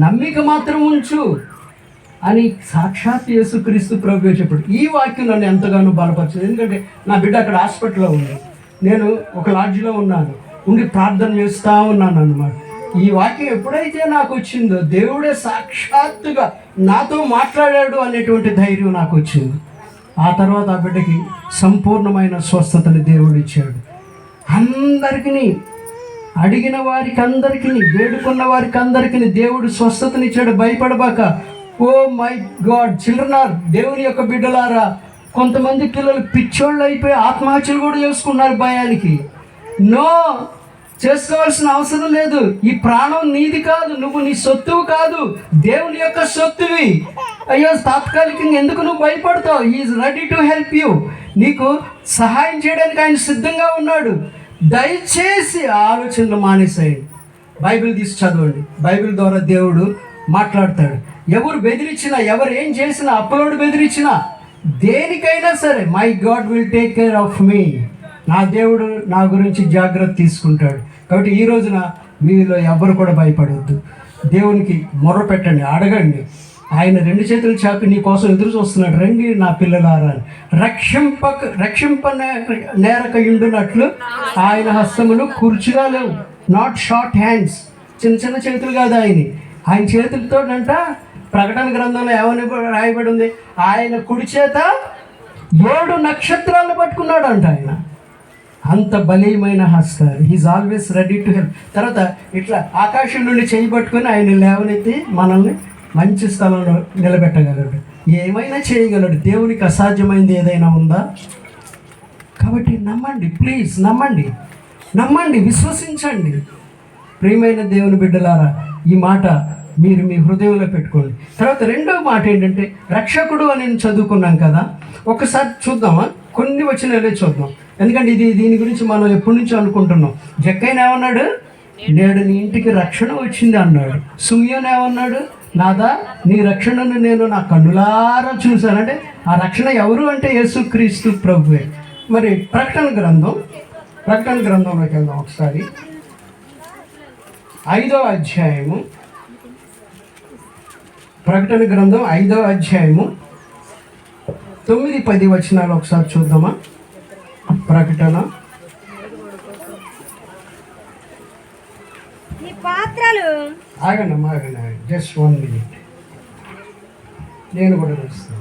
నమ్మిక మాత్రం ఉంచు అని సాక్షాత్ యేసుక్రీస్తు ప్రభు చెప్పాడు. ఈ వాక్యం నన్ను ఎంతగానో బలపరిచింది. ఎందుకంటే నా బిడ్డ అక్కడ హాస్పిటల్లో ఉంది, నేను ఒక లాడ్జ్లో ఉన్నాను, ఉండి ప్రార్థన చేస్తూ ఉన్నాను అన్నమాట. ఈ వాక్యం ఎప్పుడైతే నాకు వచ్చిందో, దేవుడే సాక్షాత్తుగా నాతో మాట్లాడాడు అనేటువంటి ధైర్యం నాకు వచ్చింది. ఆ తర్వాత ఆ బిడ్డకి సంపూర్ణమైన స్వస్థతని దేవుడు ఇచ్చాడు. అందరికీ, అడిగిన వారికి అందరికీ, వేడుకున్న వారికి అందరికీ దేవుడు స్వస్థతనిచ్చాడు. భయపడబాక. Oh my God, children are, దేవుని యొక్క బిడ్డలారా, కొంతమంది పిల్లలు పిచ్చోళ్ళు అయిపోయి ఆత్మహత్యలు కూడా చేసుకున్నారు భయానికి. నో, చేసుకోవాల్సిన అవసరం లేదు. ఈ ప్రాణం నీది కాదు, నువ్వు నీ సొత్తువు కాదు, దేవుని యొక్క సొత్తువి. అయ్యో, తాత్కాలికంగా ఎందుకు నువ్వు భయపడతావు? He's ready to help you. నీకు సహాయం చేయడానికి ఆయన సిద్ధంగా ఉన్నాడు. దయచేసి ఆలోచనలు మానేసేయండి. బైబిల్ తీసి చదవండి. బైబిల్ ద్వారా దేవుడు మాట్లాడతాడు. ఎవరు బెదిరించినా, ఎవరు ఏం చేసినా, అప్లోడ్ బెదిరించినా, దేనికైనా సరే, my God will take care of me. నా దేవుడు నా గురించి జాగ్రత్త తీసుకుంటాడు. కాబట్టి ఈ రోజున మీలో ఎవ్వరు కూడా భయపడవద్దు. దేవునికి మొర్ర పెట్టండి, అడగండి. ఆయన 2 చేతులు చాపి నీ కోసం ఎదురు చూస్తున్నాడు. రండి నా పిల్లలారా, రక్షింప నేరక ఉండునట్లు ఆయన హస్తములు కూర్చుగా లేవు. నాట్ షార్ట్ హ్యాండ్స్, చిన్న చేతులు కాదు ఆయన చేతులతో అంట. ప్రకటన గ్రంథంలో ఏమని రాయబడి ఉంది? ఆయన కుడి చేత 7 నక్షత్రాలను పట్టుకున్నాడు అంట ఆయన. అంత బలీయమైన హస్తాలు. He's always ready to help. తర్వాత ఇట్లా ఆకాశం నుండి చేయి పట్టుకొని ఆయన లేవనెత్తి మనల్ని మంచి స్థలంలో నిలబెట్టగలడు. ఏమైనా చేయగలడు. దేవునికి అసాధ్యమైంది ఏదైనా ఉందా? కాబట్టి నమ్మండి, ప్లీజ్ నమ్మండి, విశ్వసించండి. ప్రియమైన దేవుని బిడ్డలారా, ఈ మాట మీరు మీ హృదయంలో పెట్టుకోండి. తర్వాత రెండో మాట ఏంటంటే రక్షకుడు అని చదువుకున్నాం కదా, ఒకసారి చూద్దామా, కొన్ని వచనాలే చూద్దాం. ఎందుకంటే దీని గురించి మనం ఎప్పటి నుంచో అనుకుంటున్నాం. జక్కయ్య ఏమన్నాడు? నేడు నీ ఇంటికి రక్షణ వచ్చింది అన్నాడు. సుమియోన్ ఏమన్నాడు? నాదా నీ రక్షణను నేను నా కన్నులారా చూశానంటే ఆ రక్షణ ఎవరు అంటే యేసుక్రీస్తు ప్రభువే. మరి ప్రకటన గ్రంథంలోకి వెళ్దాం ఒకసారి. 5వ అధ్యాయము, ప్రకటన గ్రంథం 5వ అధ్యాయము 9-10 వచనాలు ఒకసారి చూద్దామా. ప్రకటన ఆగండి, జస్ట్ 1 minute, నేను కూడా చూస్తాను.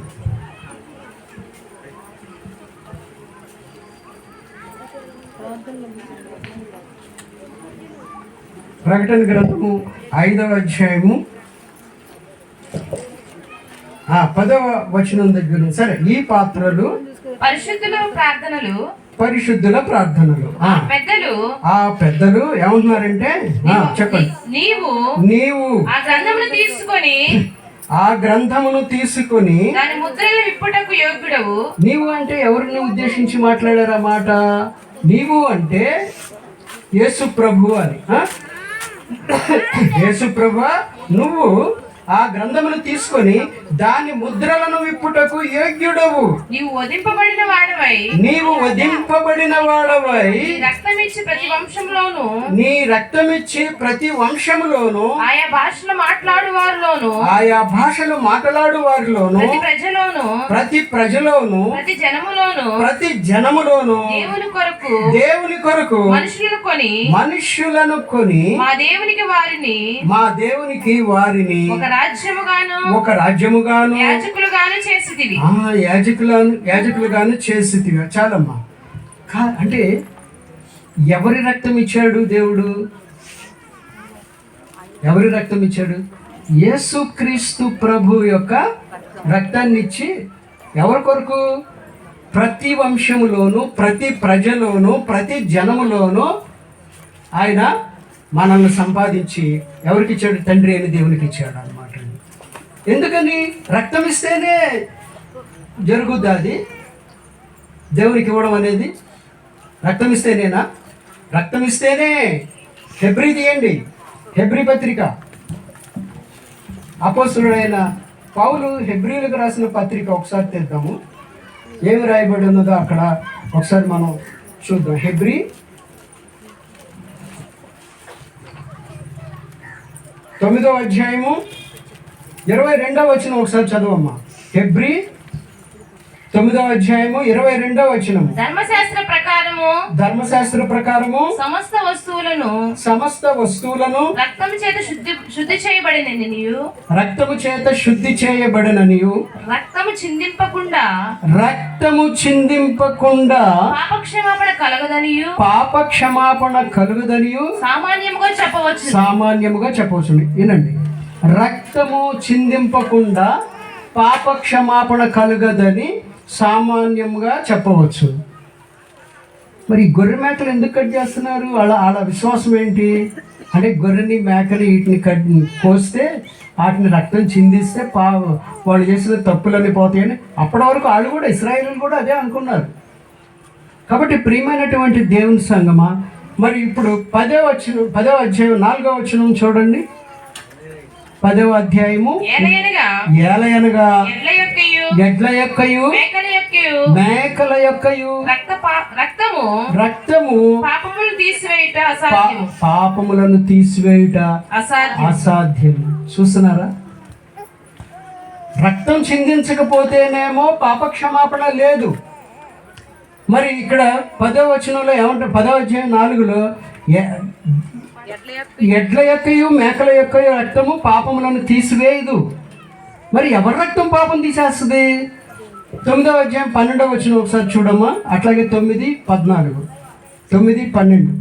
ప్రకటన గ్రంథము 5వ అధ్యాయము 10వ వచనం దగ్గర. సరే, ఈ పాత్రలు పరిశుద్ధుల ప్రార్థనలు. ఆ పెద్దలు ఏమంటున్నారంటే, చెప్పండి. నీవు ఆ గ్రంథమును తీసుకొని నీవు అంటే ఎవరిని ఉద్దేశించి మాట్లాడారు ఆ మాట? నీవు అంటే యేసు ప్రభు అని. యేసు ప్రభు, నువ్వు ఆ గ్రంథమును తీసుకొని దాని ముద్రలను విప్పుటకు యోగ్యుడవు. నీవు వధింపబడిన వాడవై రక్తమిచ్చి ప్రతి వంశములోను ఆయా భాషలు మాట్లాడు వారిలోను ప్రతి ప్రజలోను ప్రతి జనములోను దేవుని కొరకు మనుష్యులను కొని మా దేవునికి వారిని ఒక రాజ్యముగాను యాజకులుగాను చేసితివి. చాలమ్మా. అంటే ఎవరి రక్తం ఇచ్చాడు దేవుడు? ఎవరి రక్తం ఇచ్చాడు? యేసుక్రీస్తు ప్రభు యొక్క రక్తాన్ని ఇచ్చి ఎవరి కొరకు? ప్రతి వంశములోను ప్రతి ప్రజలోను ప్రతి జనములోను ఆయన మనల్ని సంపాదించి ఎవరికి ఇచ్చాడు? తండ్రి అని దేవునికి ఇచ్చాడు అన్నమాట. ఎందుకని? రక్తం ఇస్తేనే జరుగుద్ది అది దేవునికి ఇవ్వడం అనేది. రక్తం ఇస్తేనేనా? రక్తం ఇస్తేనే. హెబ్రీ తీయండి, హెబ్రీ పత్రిక. అపోస్తలుడైన పౌలు హెబ్రీలకు రాసిన పత్రిక ఒకసారి తెద్దాము. ఏమి రాయబడి ఉన్నదో అక్కడ ఒకసారి మనం చూద్దాం. హెబ్రీ 9వ అధ్యాయము 22వ వచనం ఒకసారి చదవమ్మా. హెబ్రీ 9వ అధ్యాయము 22వ వచనం. ధర్మశాస్త్ర ప్రకారము సమస్త వస్తువులను రక్తము చేత శుద్ధి చేయబడిననియు రక్తము చిందింపకుండా పాపక్షమాపణ కలుగదనియు సామాన్యముగా చెప్పవచ్చు. వినండి, రక్తము చిందింపకుండా పాపక్షమాపణ కలుగదని సామాన్యంగా చెప్పవచ్చు. మరి గొర్రె మేకలు ఎందుకు కట్ చేస్తున్నారు? వాళ్ళ విశ్వాసం ఏంటి అంటే గొర్రెని మేకని వీటిని కోస్తే వాటిని రక్తం చిందిస్తే వాళ్ళు చేసిన తప్పులన్నీ పోతాయని అప్పటి వరకు వాళ్ళు కూడా ఇశ్రాయేలీయులు కూడా అదే అనుకున్నారు. కాబట్టి ప్రియమైనటువంటి దేవుని సంగమా, మరి ఇప్పుడు 10వ అధ్యాయం 4వ వచనం చూడండి. 10వ అధ్యాయము ఏలయనగా ఎడ్ల యొక్కయు మేకల యొక్కయు రక్తము పాపములను తీసివేయుట అసాధ్యం. చూస్తున్నారా? రక్తం చిందించకపోతేనేమో పాపక్షమాపణ లేదు. మరి ఇక్కడ 10వ వచనంలో ఏమంటారు? 10వ అధ్యాయం 4లో ఎడ్ల యొక్కయు మేకల యొక్కయు రక్తము పాపములను తీసివేయదు. మరి ఎవరి రక్తం పాపం తీసేస్తుంది? 9వ అధ్యాయం 12వ వచనం ఒకసారి చూడమ్మా. అట్లాగే 9, 14, 9, 12.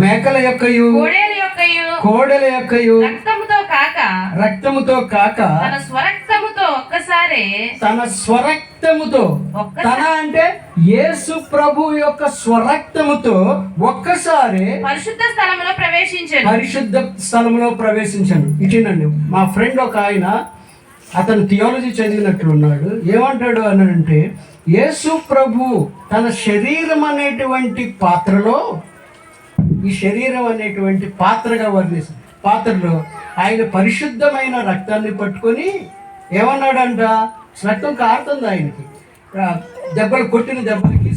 మేకల యొక్కయు యొక్కయు రక్తముతో కాక తన స్వరక్తముతో తన అంటే యేసు ప్రభు యొక్క స్వరక్తముతో ఒక్కసారి పరిశుద్ధ స్థలములో ప్రవేశించాను. ఇచ్చినండి మా ఫ్రెండ్ ఒక ఆయన, అతను థియాలజీ చదివినట్లున్నాడు. ఏమంటాడు అని అంటే, యేసు ప్రభు తన శరీరం అనేటువంటి పాత్రలో, ఈ శరీరం అనేటువంటి పాత్రగా వర్ణిస్తాడు, పాత్రలో ఆయన పరిశుద్ధమైన రక్తాన్ని పట్టుకొని ఏమన్నాడంట, రక్తం కారుతుంది ఆయనకి, దెబ్బలు కొట్టిన దెబ్బలకి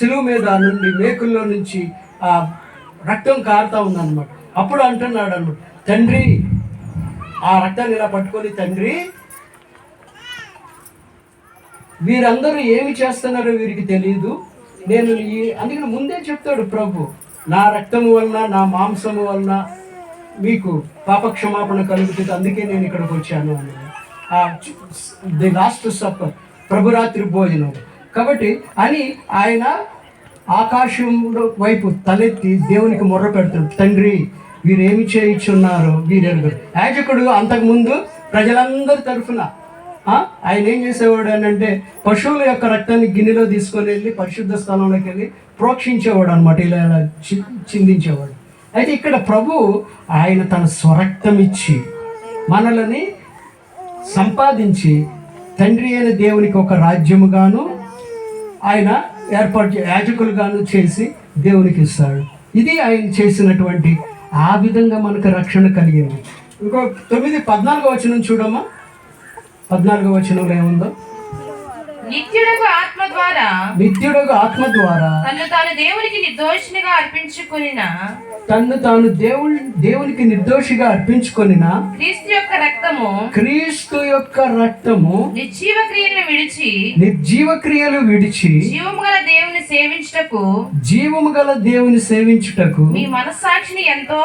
సిలువ మీద నుండి మేకుల్లో నుంచి ఆ రక్తం కారుతా ఉందన్నమాట. అప్పుడు అంటున్నాడు అన్నమాట, తండ్రి, ఆ రక్తాన్ని ఇలా పట్టుకొని, తండ్రి వీరందరూ ఏమి చేస్తున్నారో వీరికి తెలియదు, నేను అందుకని ముందే చెప్తాడు ప్రభు, నా రక్తము వలన నా మాంసము వలన మీకు పాపక్షమాపణ కలుగుతుంది, అందుకే నేను ఇక్కడికి వచ్చాను అని. ది లాస్ట్ సప్పర్, ప్రభురాత్రి భోజనం కాబట్టి అని ఆయన ఆకాశంలో వైపు తలెత్తి దేవునికి మొర్ర పెడతాడు, తండ్రి వీరేమి చేయించున్నారు వీరెరుగురు. యాజకుడు అంతకుముందు ప్రజలందరి తరఫున ఆయన ఏం చేసేవాడు అని అంటే, పశువుల యొక్క రక్తాన్ని గిన్నెలో తీసుకొని వెళ్ళి పరిశుద్ధ స్థలంలోకి వెళ్ళి ప్రోక్షించేవాడు అనమాట, ఇలా చిందించేవాడు. అయితే ఇక్కడ ప్రభు ఆయన తన స్వరక్తం ఇచ్చి మనలని సంపాదించి తండ్రి అయిన దేవునికి ఒక రాజ్యముగాను ఆయన యాజకులుగాను చేసి దేవునికి ఇస్తాడు. ఇది ఆయన చేసినటువంటి, ఆ విధంగా మనకు రక్షణ కలిగింది. ఇంకో 9:14 వచనం చూడమ్మా. 14 వచనంలో ఏముందో, నిత్యుడగు ఆత్మ ద్వారా తన్ను తాను దేవునికి నిర్దోషిగా అర్పించుకొనిన క్రీస్తు యొక్క రక్తము నిర్జీవ క్రియలు విడిచి జీవము గల దేవుని సేవించుటకు మీ మనస్సాక్షిని ఎంతో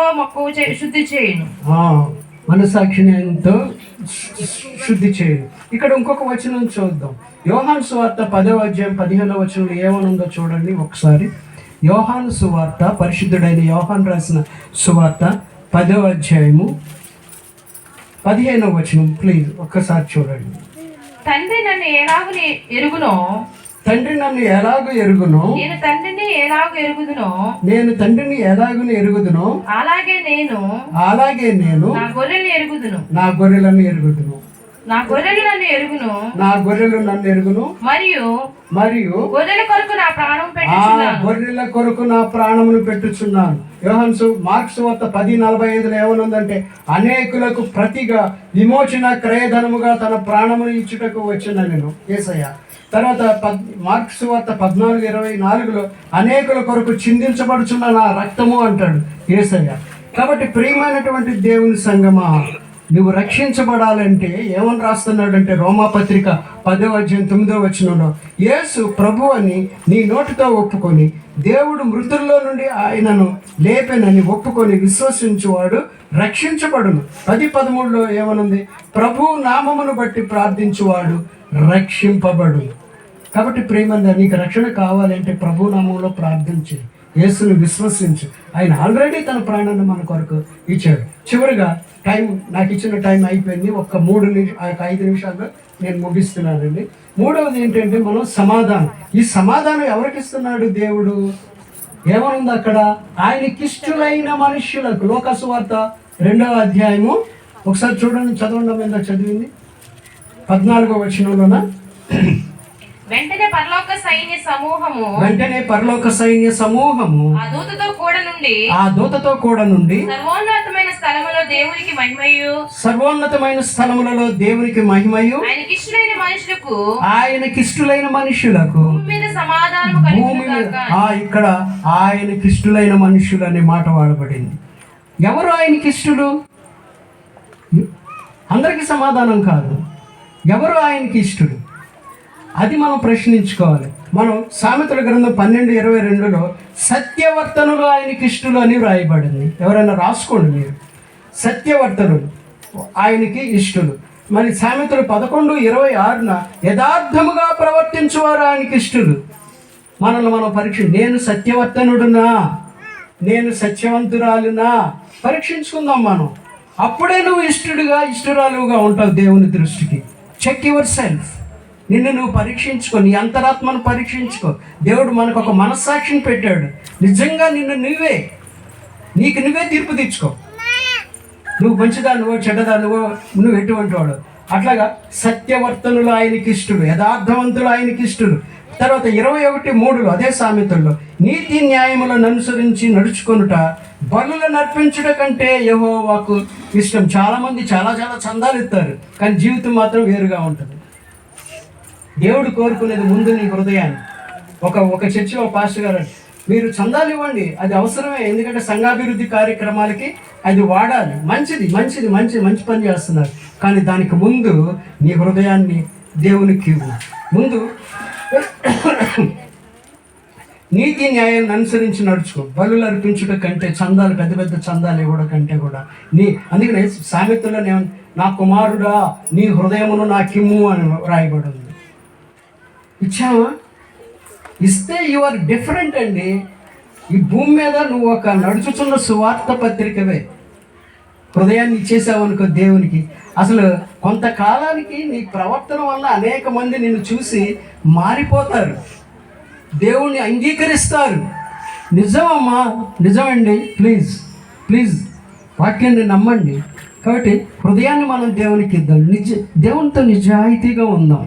శుద్ధి చేయను. ఇక్కడ ఇంకొక వచనం చూద్దాం. యోహాను సువార్త 10వ అధ్యాయం 15వ వచనంలో ఏమనుందో చూడండి ఒకసారి. యోహాను సువార్త, పరిశుద్ధుడైన యోహాను రాసిన సువార్త 10వ అధ్యాయము 15వ వచనం ప్లీజ్ ఒక్కసారి చూడండి. తండ్రి నన్ను ఎలాగూ ఎరుగునో నేను తండ్రిని ఎలాగును ఎరుగుదునో అలాగే నేను నా గొర్రెలను ఎరుగుదును నా గొర్రెలు నన్ను ఎరుగును మరియు గొర్రెల కొరకు నా ప్రాణమును పెట్టుచున్నాను. యోహాను మార్కు సువార్త 10:45 ఏమనుందంటే, అనేకులకు ప్రతిగా విమోచన క్రయధనముగా తన ప్రాణమును ఇచ్చుటకు వచ్చిన నేను యేసయ్య. తర్వాత మార్కు సువార్త 14:24 అనేకుల కొరకు చిందించబడుచున్న నా రక్తము అంటాడు యేసయ్య. కాబట్టి ప్రియమైనటువంటి దేవుని సంగమా, నువ్వు రక్షించబడాలంటే ఏమని రాస్తున్నాడంటే, రోమాపత్రిక 10వ అధ్యాయం 9వ వచనంలో, యేసు ప్రభు అని నీ నోటితో ఒప్పుకొని దేవుడు మృతుల్లో నుండి ఆయనను లేపెనని ఒప్పుకొని విశ్వసించువాడు రక్షించబడును. 10:13లో ఏమనుంది, ప్రభు నామమును బట్టి ప్రార్థించువాడు రక్షింపబడు. కాబట్టి ప్రేమంగా నీకు రక్షణ కావాలంటే ప్రభు నామంలో ప్రార్థించు, యేసును విశ్వసించు. ఆయన ఆల్రెడీ తన ప్రాణాన్ని మన కొరకు ఇచ్చాడు. చివరిగా నాకు ఇచ్చిన టైం అయిపోయింది. ఒక 5 నిమిషాల్లో నేను ముగిస్తున్నానండి. మూడవది ఏంటంటే, మనం సమాధానం. ఈ సమాధానం ఎవరికి ఇస్తున్నాడు దేవుడు? ఏమనుంది అక్కడ, ఆయనకిష్టులైన మనుష్యులకు. లోకాసు వార్త 2వ అధ్యాయము ఒకసారి చూడండి, చదవండి మీద చదివింది 14వ వచనంలోన. వెంటనే పరలోక సైన్య సమూహము ఆ దూతతో కూడా నుండి సర్వోన్నతమైన స్థలములలో దేవునికి మహిమయు ఆయనకిష్టులైన మనుషులకు భూమి మీద ఇక్కడ ఆయనకిష్టులైన మనుషులు అనే మాట వాడబడింది. ఎవరు ఆయనకిష్టులు? అందరికీ సమాధానం కాదు. ఎవరు ఆయనకి ఇష్టడు? అది మనం ప్రశ్నించుకోవాలి. మనం సామెతల గ్రంథం 12:22లో సత్యవర్తనులు ఆయనకి ఇష్టలు అని వ్రాయబడింది. ఎవరైనా రాసుకోండి మీరు. సత్యవర్తనులు ఆయనకి ఇష్టలు. మరి సామెతలు 11:26న యథార్థముగా ప్రవర్తించువారు ఆయనకి ఇష్టలు. మనల్ని మనం పరీక్ష, నేను సత్యవర్తనుడునా, నేను సత్యవంతురాలునా పరీక్షించుకుందాం మనం. అప్పుడే నువ్వు ఇష్టరాలుగా ఉంటావు దేవుని దృష్టికి. Check yourself. నిన్ను నువ్వు పరీక్షించుకో, నీ అంతరాత్మను పరీక్షించుకో. దేవుడు మనకు ఒక మనస్సాక్షిని పెట్టాడు. నిజంగా నీకు నువ్వే తీర్పు తెచ్చుకో. నువ్వు మంచిదా, నువ్వు చెడ్డదా, నువ్వు ఎటువంటి వాడు. అట్లాగా సత్యవర్తనులు ఆయనకి ఇష్టడు, యథార్థవంతులు ఆయనకి ఇష్టడు. తర్వాత 21:3 అదే సామెతల్లో, నీతి న్యాయములను అనుసరించి నడుచుకొనుట బలులను అర్పించుట కంటే యెహోవాకు ఇష్టం. చాలామంది చాలా చందాలు ఇస్తారు, కానీ జీవితం మాత్రం వేరుగా ఉంటుంది. దేవుడు కోరుకునేది ముందు నీ హృదయాన్ని. ఒక చర్చిలో పాస్టర్ గారు, మీరు చందాలు ఇవ్వండి, అది అవసరమే, ఎందుకంటే సంఘాభివృద్ధి కార్యక్రమాలకి అది వాడాలి. మంచి పని చేస్తున్నారు. కానీ దానికి ముందు నీ హృదయాన్ని దేవునికి ఇవ్వు. ముందు నీతి న్యాయాలను అనుసరించి నడుచుకో. బలులు అర్పించుట కంటే చందాలు, పెద్ద చందాలు ఇవ్వడం కంటే కూడా అందుకనే సామెతల్లో నా కుమారుడా నీ హృదయమును నాకిమ్ము అని రాయబడి ఉంది. ఇచ్చావా? ఇస్తే యు ఆర్ డిఫరెంట్ అండి. ఈ భూమి మీద నువ్వు ఒక నడుచుచున్న సువార్త పత్రికవే. హృదయాన్ని ఇచ్చేసావు అనుకో దేవునికి, అసలు కొంతకాలానికి నీ ప్రవర్తన వల్ల అనేక మంది నిన్ను చూసి మారిపోతారు, దేవుణ్ణి అంగీకరిస్తారు. నిజమమ్మా, నిజమండి. ప్లీజ్ వాక్యాన్ని నమ్మండి. కాబట్టి హృదయాన్ని మనం దేవునికి ఇద్దాం. దేవునితో నిజాయితీగా ఉందాం,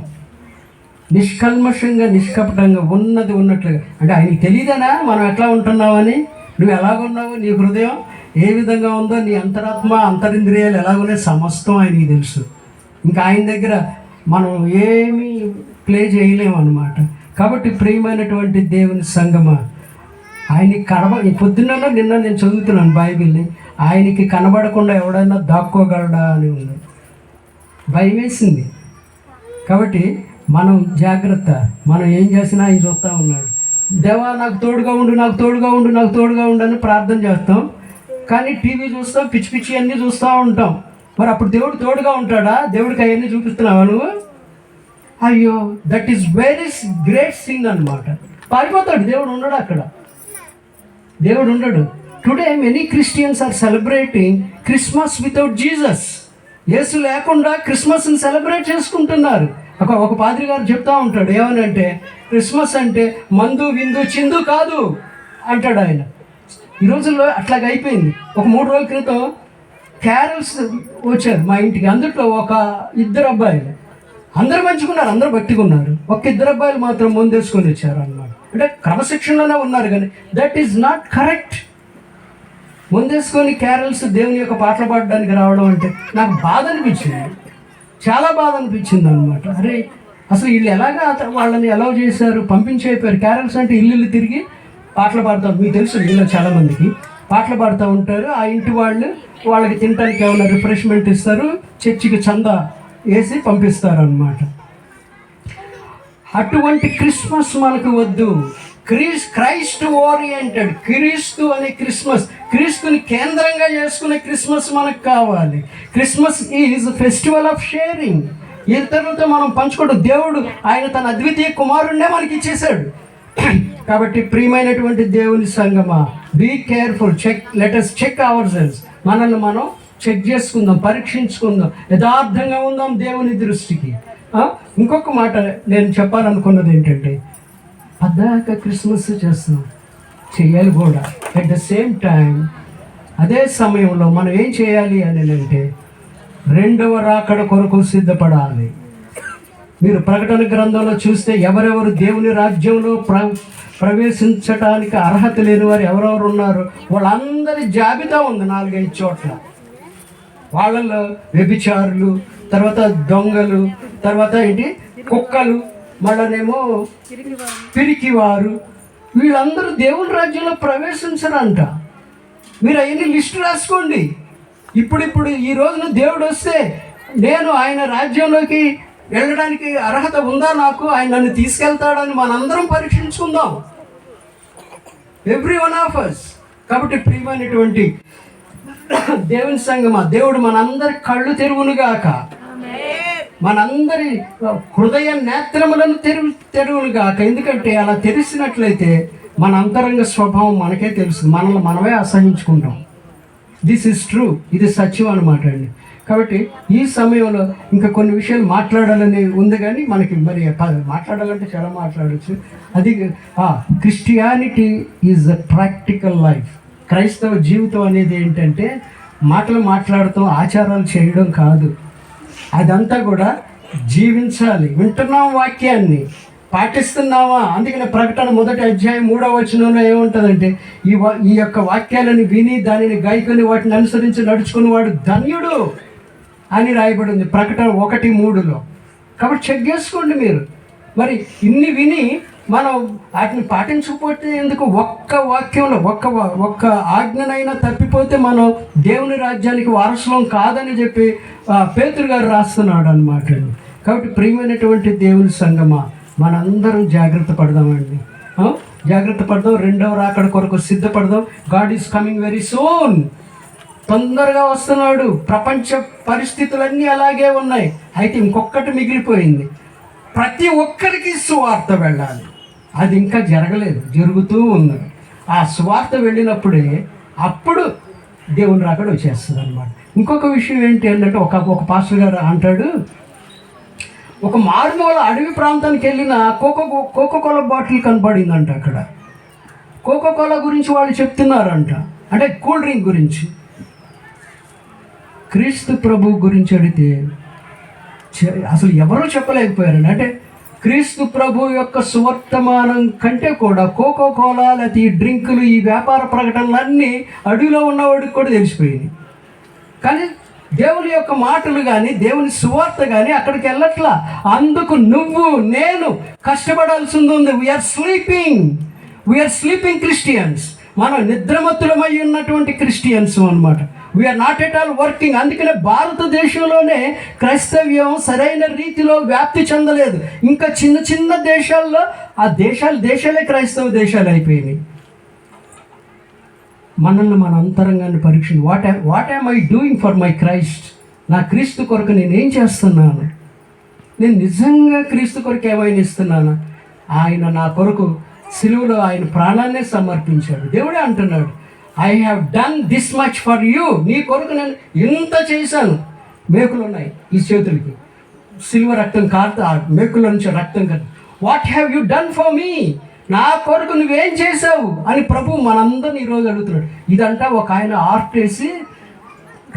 నిష్కల్మషంగా నిష్కపటంగా ఉన్నది ఉన్నట్లుగా. అంటే ఆయనకి తెలియదనా మనం ఎట్లా ఉంటున్నావని? నువ్వు ఎలాగున్నావు, నీ హృదయం ఏ విధంగా ఉందో, నీ అంతరాత్మ అంతరింద్రియాలు ఎలాగున్నాయి సమస్తం ఆయనకి తెలుసు. ఇంకా ఆయన దగ్గర మనం ఏమీ ప్లే చేయలేము అన్నమాట. కాబట్టి ప్రియమైనటువంటి దేవుని సంగమా, ఆయనకి పొద్దున్న నిన్న నేను చదువుతున్నాను బైబిల్ని, ఆయనకి కనబడకుండా ఎవడైనా దాక్కోగలడా అని ఉంది. భయం వేసింది. కాబట్టి మనం జాగ్రత్త. మనం ఏం చేసినా ఆయన చూస్తూ ఉన్నాడు. దేవా నాకు తోడుగా ఉండు అని ప్రార్థన చేస్తాం. కానీ టీవీ చూస్తాం, పిచ్చి అన్నీ చూస్తూ ఉంటాం. మరి అప్పుడు దేవుడు తోడుగా ఉంటాడా? దేవుడికి అవన్నీ చూపిస్తున్నావా నువ్వు? అయ్యో, that is very great thing అన్నమాట. పారిపోతాడు, దేవుడు ఉండడు అక్కడ. దేవుడు ఉండడు. Today many Christians are celebrating Christmas without Jesus. యేసు లేకుండా క్రిస్మస్ని సెలబ్రేట్ చేసుకుంటున్నారు. ఒక పాద్రి గారు చెప్తా ఉంటాడు, ఏమనంటే క్రిస్మస్ అంటే మందు విందు చిందు కాదు అంటాడు ఆయన. ఈ రోజుల్లో అట్లాగ అయిపోయింది. ఒక 3 రోజుల క్రితం క్యారల్స్ వచ్చారు మా ఇంటికి. అందులో ఒక 2 అబ్బాయిలు, అందరూ మంచుకున్నారు, అందరూ బట్టికున్నారు. 2 అబ్బాయిలు మాత్రం ముందేసుకొని వచ్చారు అన్నమాట. అంటే క్రమశిక్షణలోనే ఉన్నారు, కానీ దట్ ఈజ్ నాట్ కరెక్ట్. ముందేసుకొని క్యారల్స్ దేవుని యొక్క పాటలు పాడడానికి రావడం అంటే నాకు బాధ అనిపించింది, చాలా బాధ అనిపించింది అనమాట. అరే అసలు వీళ్ళు ఎలాగా వాళ్ళని అలౌ చేశారు, పంపించైపోయారు. క్యారల్స్ అంటే ఇల్లు తిరిగి పాటలు పాడుతారు. మీకు తెలుసు, వీళ్ళు చాలామందికి పాటలు పాడుతూ ఉంటారు. ఆ ఇంటి వాళ్ళకి తినడానికి ఏమైనా రిఫ్రెష్మెంట్ ఇస్తారు, చర్చికి చందా వేసి పంపిస్తారు అన్నమాట. అటువంటి క్రిస్మస్ మనకు వద్దు. క్రైస్ట్ ఓరియంటెడ్, క్రీస్తు అనే క్రిస్మస్, క్రీస్తుని కేంద్రంగా చేసుకునే క్రిస్మస్ మనకు కావాలి. Christmas is festival of sharing. ఇతరులతో మనం పంచుకోవడం. దేవుడు ఆయన తన అద్వితీయ కుమారుణ్ణే మనకి ఇచ్చేశాడు. కాబట్టి ప్రియమైనటువంటి దేవుని సంగమా, be careful, let us check ourselves. మనల్ని మనం చెక్ చేసుకుందాం, పరీక్షించుకుందాం, యథార్థంగా ఉందాం దేవుని దృష్టికి. ఇంకొక మాట నేను చెప్పాలనుకున్నది ఏంటంటే, పద్దాక క్రిస్మస్ చేస్తున్నాం, చేయాలి కూడా. అట్ ద సేమ్ టైం అదే సమయంలో మనం ఏం చేయాలి అని అంటే, 2వ రాకడ కొరకు సిద్ధపడాలి. మీరు ప్రకటన గ్రంథంలో చూస్తే ఎవరెవరు దేవుని రాజ్యంలో ప్రవేశించడానికి అర్హత లేని వారు ఎవరెవరు ఉన్నారు, వాళ్ళందరి జాబితా ఉంది 4-5 చోట్ల. వాళ్ళల్లో వ్యభిచారులు, తర్వాత దొంగలు, తర్వాత కుక్కలు, మళ్ళనేమో పిరికివారు, వీళ్ళందరూ దేవుని రాజ్యంలో ప్రవేశించరంట. మీరు అవన్నీ లిస్టు రాసుకోండి. ఇప్పుడు ఈ రోజున దేవుడు వస్తే నేను ఆయన రాజ్యంలోకి వెళ్ళడానికి అర్హత ఉందా నాకు, ఆయన నన్ను తీసుకెళ్తాడని మనందరం పరీక్షించుకుందాం, ఎవ్రీ వన్ ఆఫ్ అస్. కాబట్టి ప్రియమైనటువంటి దేవుని సంగమా, దేవుడు మనందరి కళ్ళు తెరువునుగాక, మనందరి హృదయ నేత్రములను తెరువునుగాక. ఎందుకంటే అలా తెరిచినట్లయితే మన అంతరంగ స్వభావం మనకే తెలుసు, మనల్ని మనమే అసహించుకుంటాం. దిస్ ఇస్ ట్రూ, ఇది సత్యం అనమాట అండి. కాబట్టి ఈ సమయంలో ఇంకా కొన్ని విషయాలు మాట్లాడాలని ఉంది, కానీ మనకి మరి మాట్లాడాలంటే చాలా మాట్లాడచ్చు. అది Christianity is a practical life. క్రైస్తవ జీవితం అనేది ఏంటంటే మాటలు మాట్లాడటం, ఆచారాలు చేయడం కాదు, అదంతా కూడా జీవించాలి. వింటున్నాం, వాక్యాన్ని పాటిస్తున్నావా? అందుకని ప్రకటన 1:3 ఏముంటుందంటే ఈ యొక్క వాక్యాలను విని దానిని గాయకుని వాటిని అనుసరించి నడుచుకుని వాడు ధన్యుడు అని రాయబడి ఉంది ప్రకటన 1:3. కాబట్టి చెక్ చేసుకోండి మీరు. మరి ఇన్ని విని మనం వాటిని పాటించకపోతే ఎందుకు? ఒక్క వాక్యంలో ఒక్క ఆజ్ఞనైనా తప్పిపోతే మనం దేవుని రాజ్యానికి వారసులం కాదని చెప్పి పేతురు గారు రాస్తున్నాడు అనమాట. కాబట్టి ప్రియమైనటువంటి దేవుని సంగమా, మనందరం జాగ్రత్త పడదామండి. జాగ్రత్త పడదాం, రెండవ రాకడ కొరకు సిద్ధపడదాం. God is coming very soon. తొందరగా వస్తున్నాడు. ప్రపంచ పరిస్థితులన్నీ అలాగే ఉన్నాయి. అయితే ఇంకొకటి మిగిలిపోయింది, ప్రతి ఒక్కరికి సువార్త వెళ్ళాలి. అది ఇంకా జరగలేదు, జరుగుతూ ఉంది. ఆ సువార్త వెళ్ళినప్పుడే అప్పుడు దేవుని రాకడ వచ్చేస్తుంది అనమాట. ఇంకొక విషయం ఏంటి అంటే ఒక పాస్టర్ గారు అంటాడు, ఒక మారుమూల అడవి ప్రాంతానికి వెళ్ళిన కోకోకోలా బాటిల్ కనపడిందంట. అక్కడ కోకోకోలా గురించి వాళ్ళు చెప్తున్నారంట, అంటే కూల్ డ్రింక్ గురించి. క్రీస్తు ప్రభు గురించి అడిగితే అసలు ఎవరూ చెప్పలేకపోయారండి. అంటే క్రీస్తు ప్రభు యొక్క సువర్తమానం కంటే కూడా కోకోకోలా లేకపోతే ఈ డ్రింకులు, ఈ వ్యాపార ప్రకటనలన్నీ అడవిలో ఉన్నవాడికి కూడా తెలిసిపోయింది. కానీ దేవుని యొక్క మాటలు కానీ దేవుని సువార్త కానీ అక్కడికి వెళ్ళట్లా. అందుకు నువ్వు నేను కష్టపడాల్సి ఉంది. We are sleeping Christians. మనం నిద్రమత్తులమై ఉన్నటువంటి క్రిస్టియన్స్ అనమాట. We are not at all working. అందుకనే భారతదేశంలోనే క్రైస్తవ్యం సరైన రీతిలో వ్యాప్తి చెందలేదు. ఇంకా చిన్న చిన్న దేశాల్లో ఆ దేశాలే క్రైస్తవ దేశాలు అయిపోయినాయి. మనల్ని మన అంతరంగాన్ని పరీక్ష, what am I doing for my Christ? నా క్రీస్తు కొరకు నేను ఏం చేస్తున్నాను? నేను నిజంగా క్రీస్తు కొరకు ఏమైనా ఇస్తున్నాను? ఆయన నా కొరకు సిలువలో ఆయన ప్రాణాన్నే సమర్పించాడు. దేవుడే అంటున్నాడు, I have done this much for you. నీ కొరకు నేను ఇంత చేశాను. మేకులు ఉన్నాయి ఈ చేతులకి, సిలువ రక్తం కారుతా, మేకుల నుంచి రక్తం కాదు. What have you done for me? నా కొరకు నువ్వేం చేసావు అని ప్రభు మనందరిని ఈరోజు అడుగుతున్నాడు. ఇదంతా ఒక ఆయన ఆర్ట్ వేసి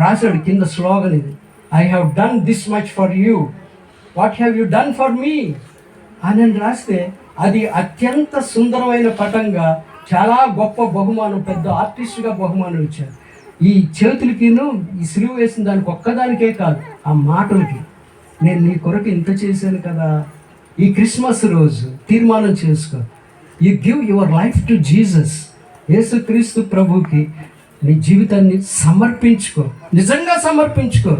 రాశాడు కింద స్లోగన్ ఇది, I have done this much for you, what have you done for me అని రాస్తే అది అత్యంత సుందరమైన పటంగా చాలా గొప్ప బహుమానం, పెద్ద ఆర్టిస్ట్గా బహుమానం ఇచ్చారు. ఈ చేతులకిను ఈ సిలువ వేసిన దానికి ఒక్కదానికే కాదు, ఆ మాటలకి నేను నీ కొరకు ఇంత చేశాను కదా. ఈ క్రిస్మస్ రోజు తీర్మానం చేసుకో, you give your life to Jesus. యేసుక్రీస్తు ప్రభుకి నీ జీవితాన్ని సమర్పించుకో, నిజంగా సమర్పించుకో.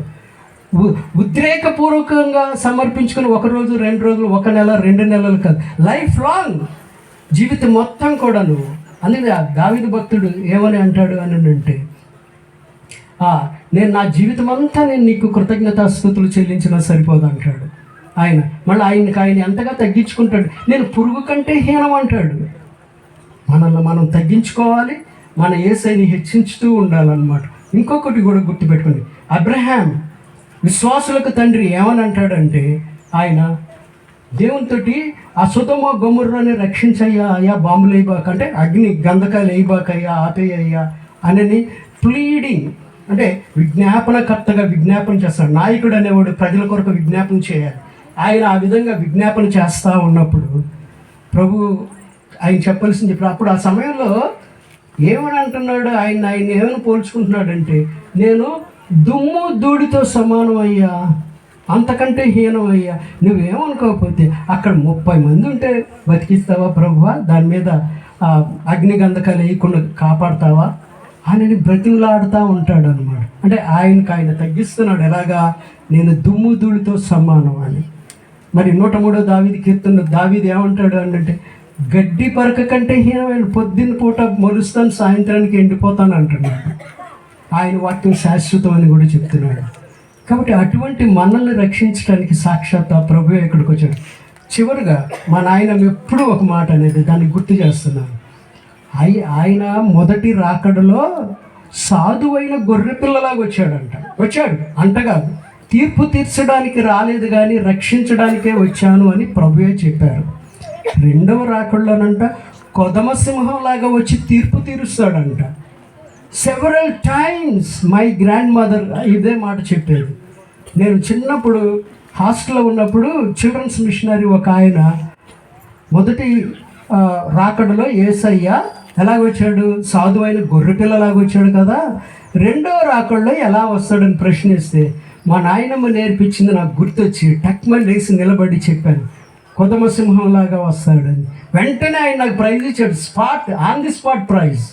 ఉద్రేకపూర్వకంగా సమర్పించుకొని 1 రోజు 2 రోజులు 1 నెల 2 నెలలు కాదు, లైఫ్ లాంగ్ జీవితం మొత్తం కూడా నువ్వు. అందుకే దావీదు భక్తుడు ఏమని అంటాడు అని అంటే, నేను నా జీవితం అంతా నేను నీకు కృతజ్ఞతాస్తుతులు చెల్లించినా సరిపోదు అంటాడు ఆయన. మళ్ళీ ఆయన ఎంతగా తగ్గించుకుంటాడు, నేను పురుగు కంటే హీనం అంటాడు. మనల్ని మనం తగ్గించుకోవాలి, మన యేసయ్యని హెచ్చించుతూ ఉండాలన్నమాట. ఇంకొకటి కూడా గుర్తుపెట్టుకోండి, అబ్రహాం విశ్వాసులకు తండ్రి ఏమని అంటాడంటే, ఆయన దేవునితోటి ఆ సొదొమ గొమొర్రాని రక్షించయ్యా, అయ్యా బాంబులు వేయబాక, అంటే అగ్ని గంధకాలు వేయబాకయ్యా, ఆపేయ్యా అని ప్లీడింగ్, అంటే విజ్ఞాపనకర్తగా విజ్ఞాపన చేస్తాడు. నాయకుడు అనేవాడు ప్రజల కొరకు విజ్ఞాపన చేయాలి. ఆయన ఆ విధంగా విజ్ఞాపన చేస్తూ ఉన్నప్పుడు ప్రభు ఆయన చెప్పాల్సింది చెప్పాడు. అప్పుడు ఆ సమయంలో ఏమని అంటున్నాడు, ఆయన ఏమని పోల్చుకుంటున్నాడంటే, నేను దుమ్ము ధూళితో సమానం అయ్యా, అంతకంటే హీనం అయ్యా. నువ్వేమనుకోకపోతే అక్కడ 30 మంది ఉంటే బతికిస్తావా ప్రభువా? దాని మీద అగ్నిగంధకాలు వేయకుండా కాపాడుతావా అని బ్రతిమలాడుతూ ఉంటాడు అనమాట. అంటే ఆయన తగ్గిస్తున్నాడు. ఎలాగా? నేను దుమ్ము ధూళితో సమానం అని. మరి 103వ దావీదు కీర్తన దావీదు ఏమంటాడు అంటే, గడ్డి పరక కంటే హీనమైన, పొద్దున్న పూట మొలుస్తాను, సాయంత్రానికి ఎండిపోతాను అంటున్నాడు. ఆయన వాక్యం శాశ్వతం అని కూడా చెప్తున్నాడు. కాబట్టి అటువంటి మనల్ని రక్షించడానికి సాక్షాత్ ఆ ప్రభు ఇక్కడికి వచ్చాడు. చివరిగా మా నాయన ఎప్పుడూ ఒక మాట అనేది దాన్ని గుర్తు చేస్తున్నాను. ఆయన మొదటి రాకడలో సాధువైన గొర్రె పిల్లలాగా వచ్చాడు అంటకాదు, తీర్పు తీర్చడానికి రాలేదు కానీ రక్షించడానికే వచ్చాను అని ప్రభువే చెప్పారు. రెండవ రాకడలోనంట కొదమ సింహం లాగా వచ్చి తీర్పు తీరుస్తాడంట. Several times my grandmother ఇదే మాట చెప్పేది. నేను చిన్నప్పుడు హాస్టల్లో ఉన్నప్పుడు చిల్డ్రన్స్ మిషనరీ ఒక ఆయన మొదటి రాకడలో యేసయ్య ఎలాగ వచ్చాడు, సాధువైన గొర్రె పిల్లలాగా వచ్చాడు కదా, రెండో రాకడలో ఎలా వస్తాడని ప్రశ్నిస్తే మా నాయనమ్మ నేర్పించింది నాకు గుర్తొచ్చి టక్మన్ లేసి నిలబడి చెప్పాను, కొదమ సింహంలాగా వస్తాడని. వెంటనే ఆయన నాకు ప్రైజ్ ఇచ్చాడు, ఆన్ ది స్పాట్ ప్రైజ్.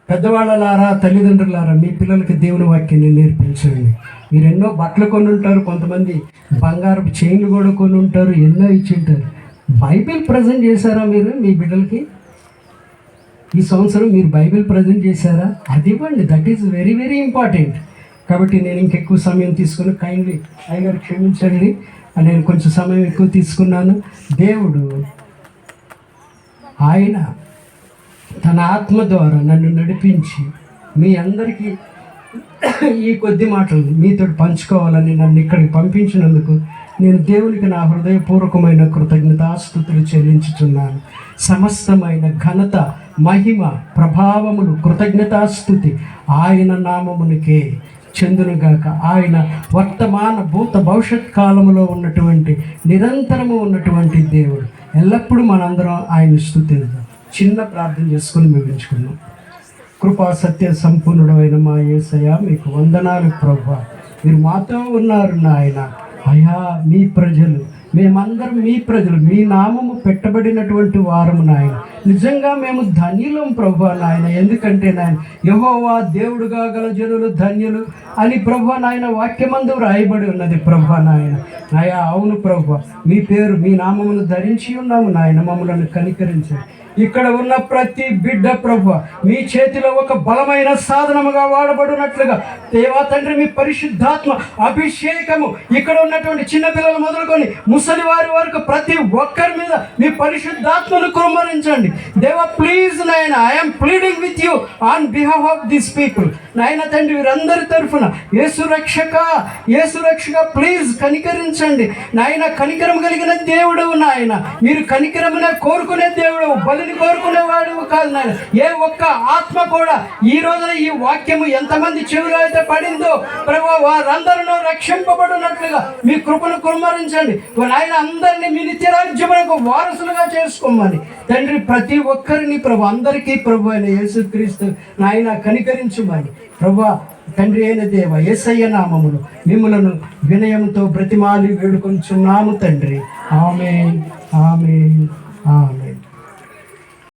పెద్దవాళ్ళలారా, తల్లిదండ్రులారా, మీ పిల్లలకి దేవుని వాక్యాన్ని నేర్పించండి. మీరు ఎన్నో బట్టలు కొని ఉంటారు, కొంతమంది బంగారపు చైన్లు కూడా కొని ఉంటారు, ఎన్నో ఇచ్చి ఉంటారు. బైబిల్ ప్రజెంట్ చేశారా మీరు మీ బిడ్డలకి? ఈ సంవత్సరం మీరు బైబిల్ ప్రజెంట్ చేశారా? అది ఇవ్వండి, that is very very important. కాబట్టి నేను ఇంకెక్కువ సమయం తీసుకుని కైండ్లీ అయ్యగారు క్షమించండి, నేను కొంచెం సమయం ఎక్కువ తీసుకున్నాను. దేవుడు ఆయన తన ఆత్మ ద్వారా నన్ను నడిపించి మీ అందరికీ ఈ కొద్ది మాటలు మీతో పంచుకోవాలని నన్ను ఇక్కడికి పంపించినందుకు నేను దేవునికి నా హృదయపూర్వకమైన కృతజ్ఞతాస్తుతులు చెల్లించుచున్నాను. సమస్తమైన ఘనత, మహిమ, ప్రభావములు, కృతజ్ఞతాస్తుతి ఆయన నామమునికే చెందునుగాక. ఆయన వర్తమాన భూత భవిష్యత్ కాలములో ఉన్నటువంటి నిరంతరము ఉన్నటువంటి దేవుడు. ఎల్లప్పుడూ మనందరం ఆయన స్తుతిద్దాం. చిన్న ప్రార్థన చేసుకుని ముగించుకున్నాం. కృపా సత్య సంపూర్ణుడైన మా యేసయ్య మీకు వందనాలు ప్రభువా. మీరు మాతో ఉన్నారు నాయన. అయా మీ ప్రజలు, మేమందరం మీ ప్రజలు, మీ నామము పెట్టబడినటువంటి వారము నాయన. నిజంగా మేము ధన్యులం ప్రభువా నాయన. ఎందుకంటే నాయన యెహోవా దేవుడుగా గల జనులు ధన్యులు అని ప్రభువా నాయన వాక్యమందు రాయబడి ఉన్నది ప్రభువా నాయన. అయా అవును ప్రభువా, మీ పేరు మీ నామమును ధరించి ఉన్నాము నాయన. మమ్మలను కనికరించండి. ఇక్కడ ఉన్న ప్రతి బిడ్డ ప్రభువా మీ చేతిలో ఒక బలమైన సాధనముగా వాడబడినట్లుగా దేవా తండ్రి మీ పరిశుద్ధాత్మ అభిషేకము ఇక్కడ ఉన్నటువంటి చిన్నపిల్లలు మొదలుకొని ముసలి వారి వరకు ప్రతి ఒక్కరి మీద మీ పరిశుద్ధాత్మను కుమ్మరించండి దేవా. ప్లీజ్ నాయన, I'm pleading with you on behalf of this people నాయన తండ్రి. వీరందరి తరఫున యేసు రక్షక ప్లీజ్ కనికరించండి నాయన. కనికరం కలిగిన దేవుడు నాయన. మీరు కనికరమునే కోరుకునే దేవుడు, బలిని కోరుకునేవాడు కాదు నాయన. ఏ ఒక్క ఆత్మ కూడా ఈ రోజున ఈ వాక్యము ఎంతమంది చెవిలో అయితే పడిందో ప్రభువా వారందరూ రక్షింపబడినట్లుగా మీ కృపను కుమ్మరించండి నాయన. అందరినీ మీ నిత్యరాజ్యములకు వారసులుగా చేసుకోమని తండ్రి ప్రతి ఒక్కరిని ప్రభు అందరికీ ప్రభు అయిన యేసుక్రీస్తు నాయన కనికరించుమని ప్రభువా తండ్రి అయిన దేవ యేసయ్య నామమును మిమ్ములను వినయంతో బ్రతిమాలి వేడుకొంచున్నాము తండ్రి. ఆమేన్, ఆమేన్, ఆమేన్.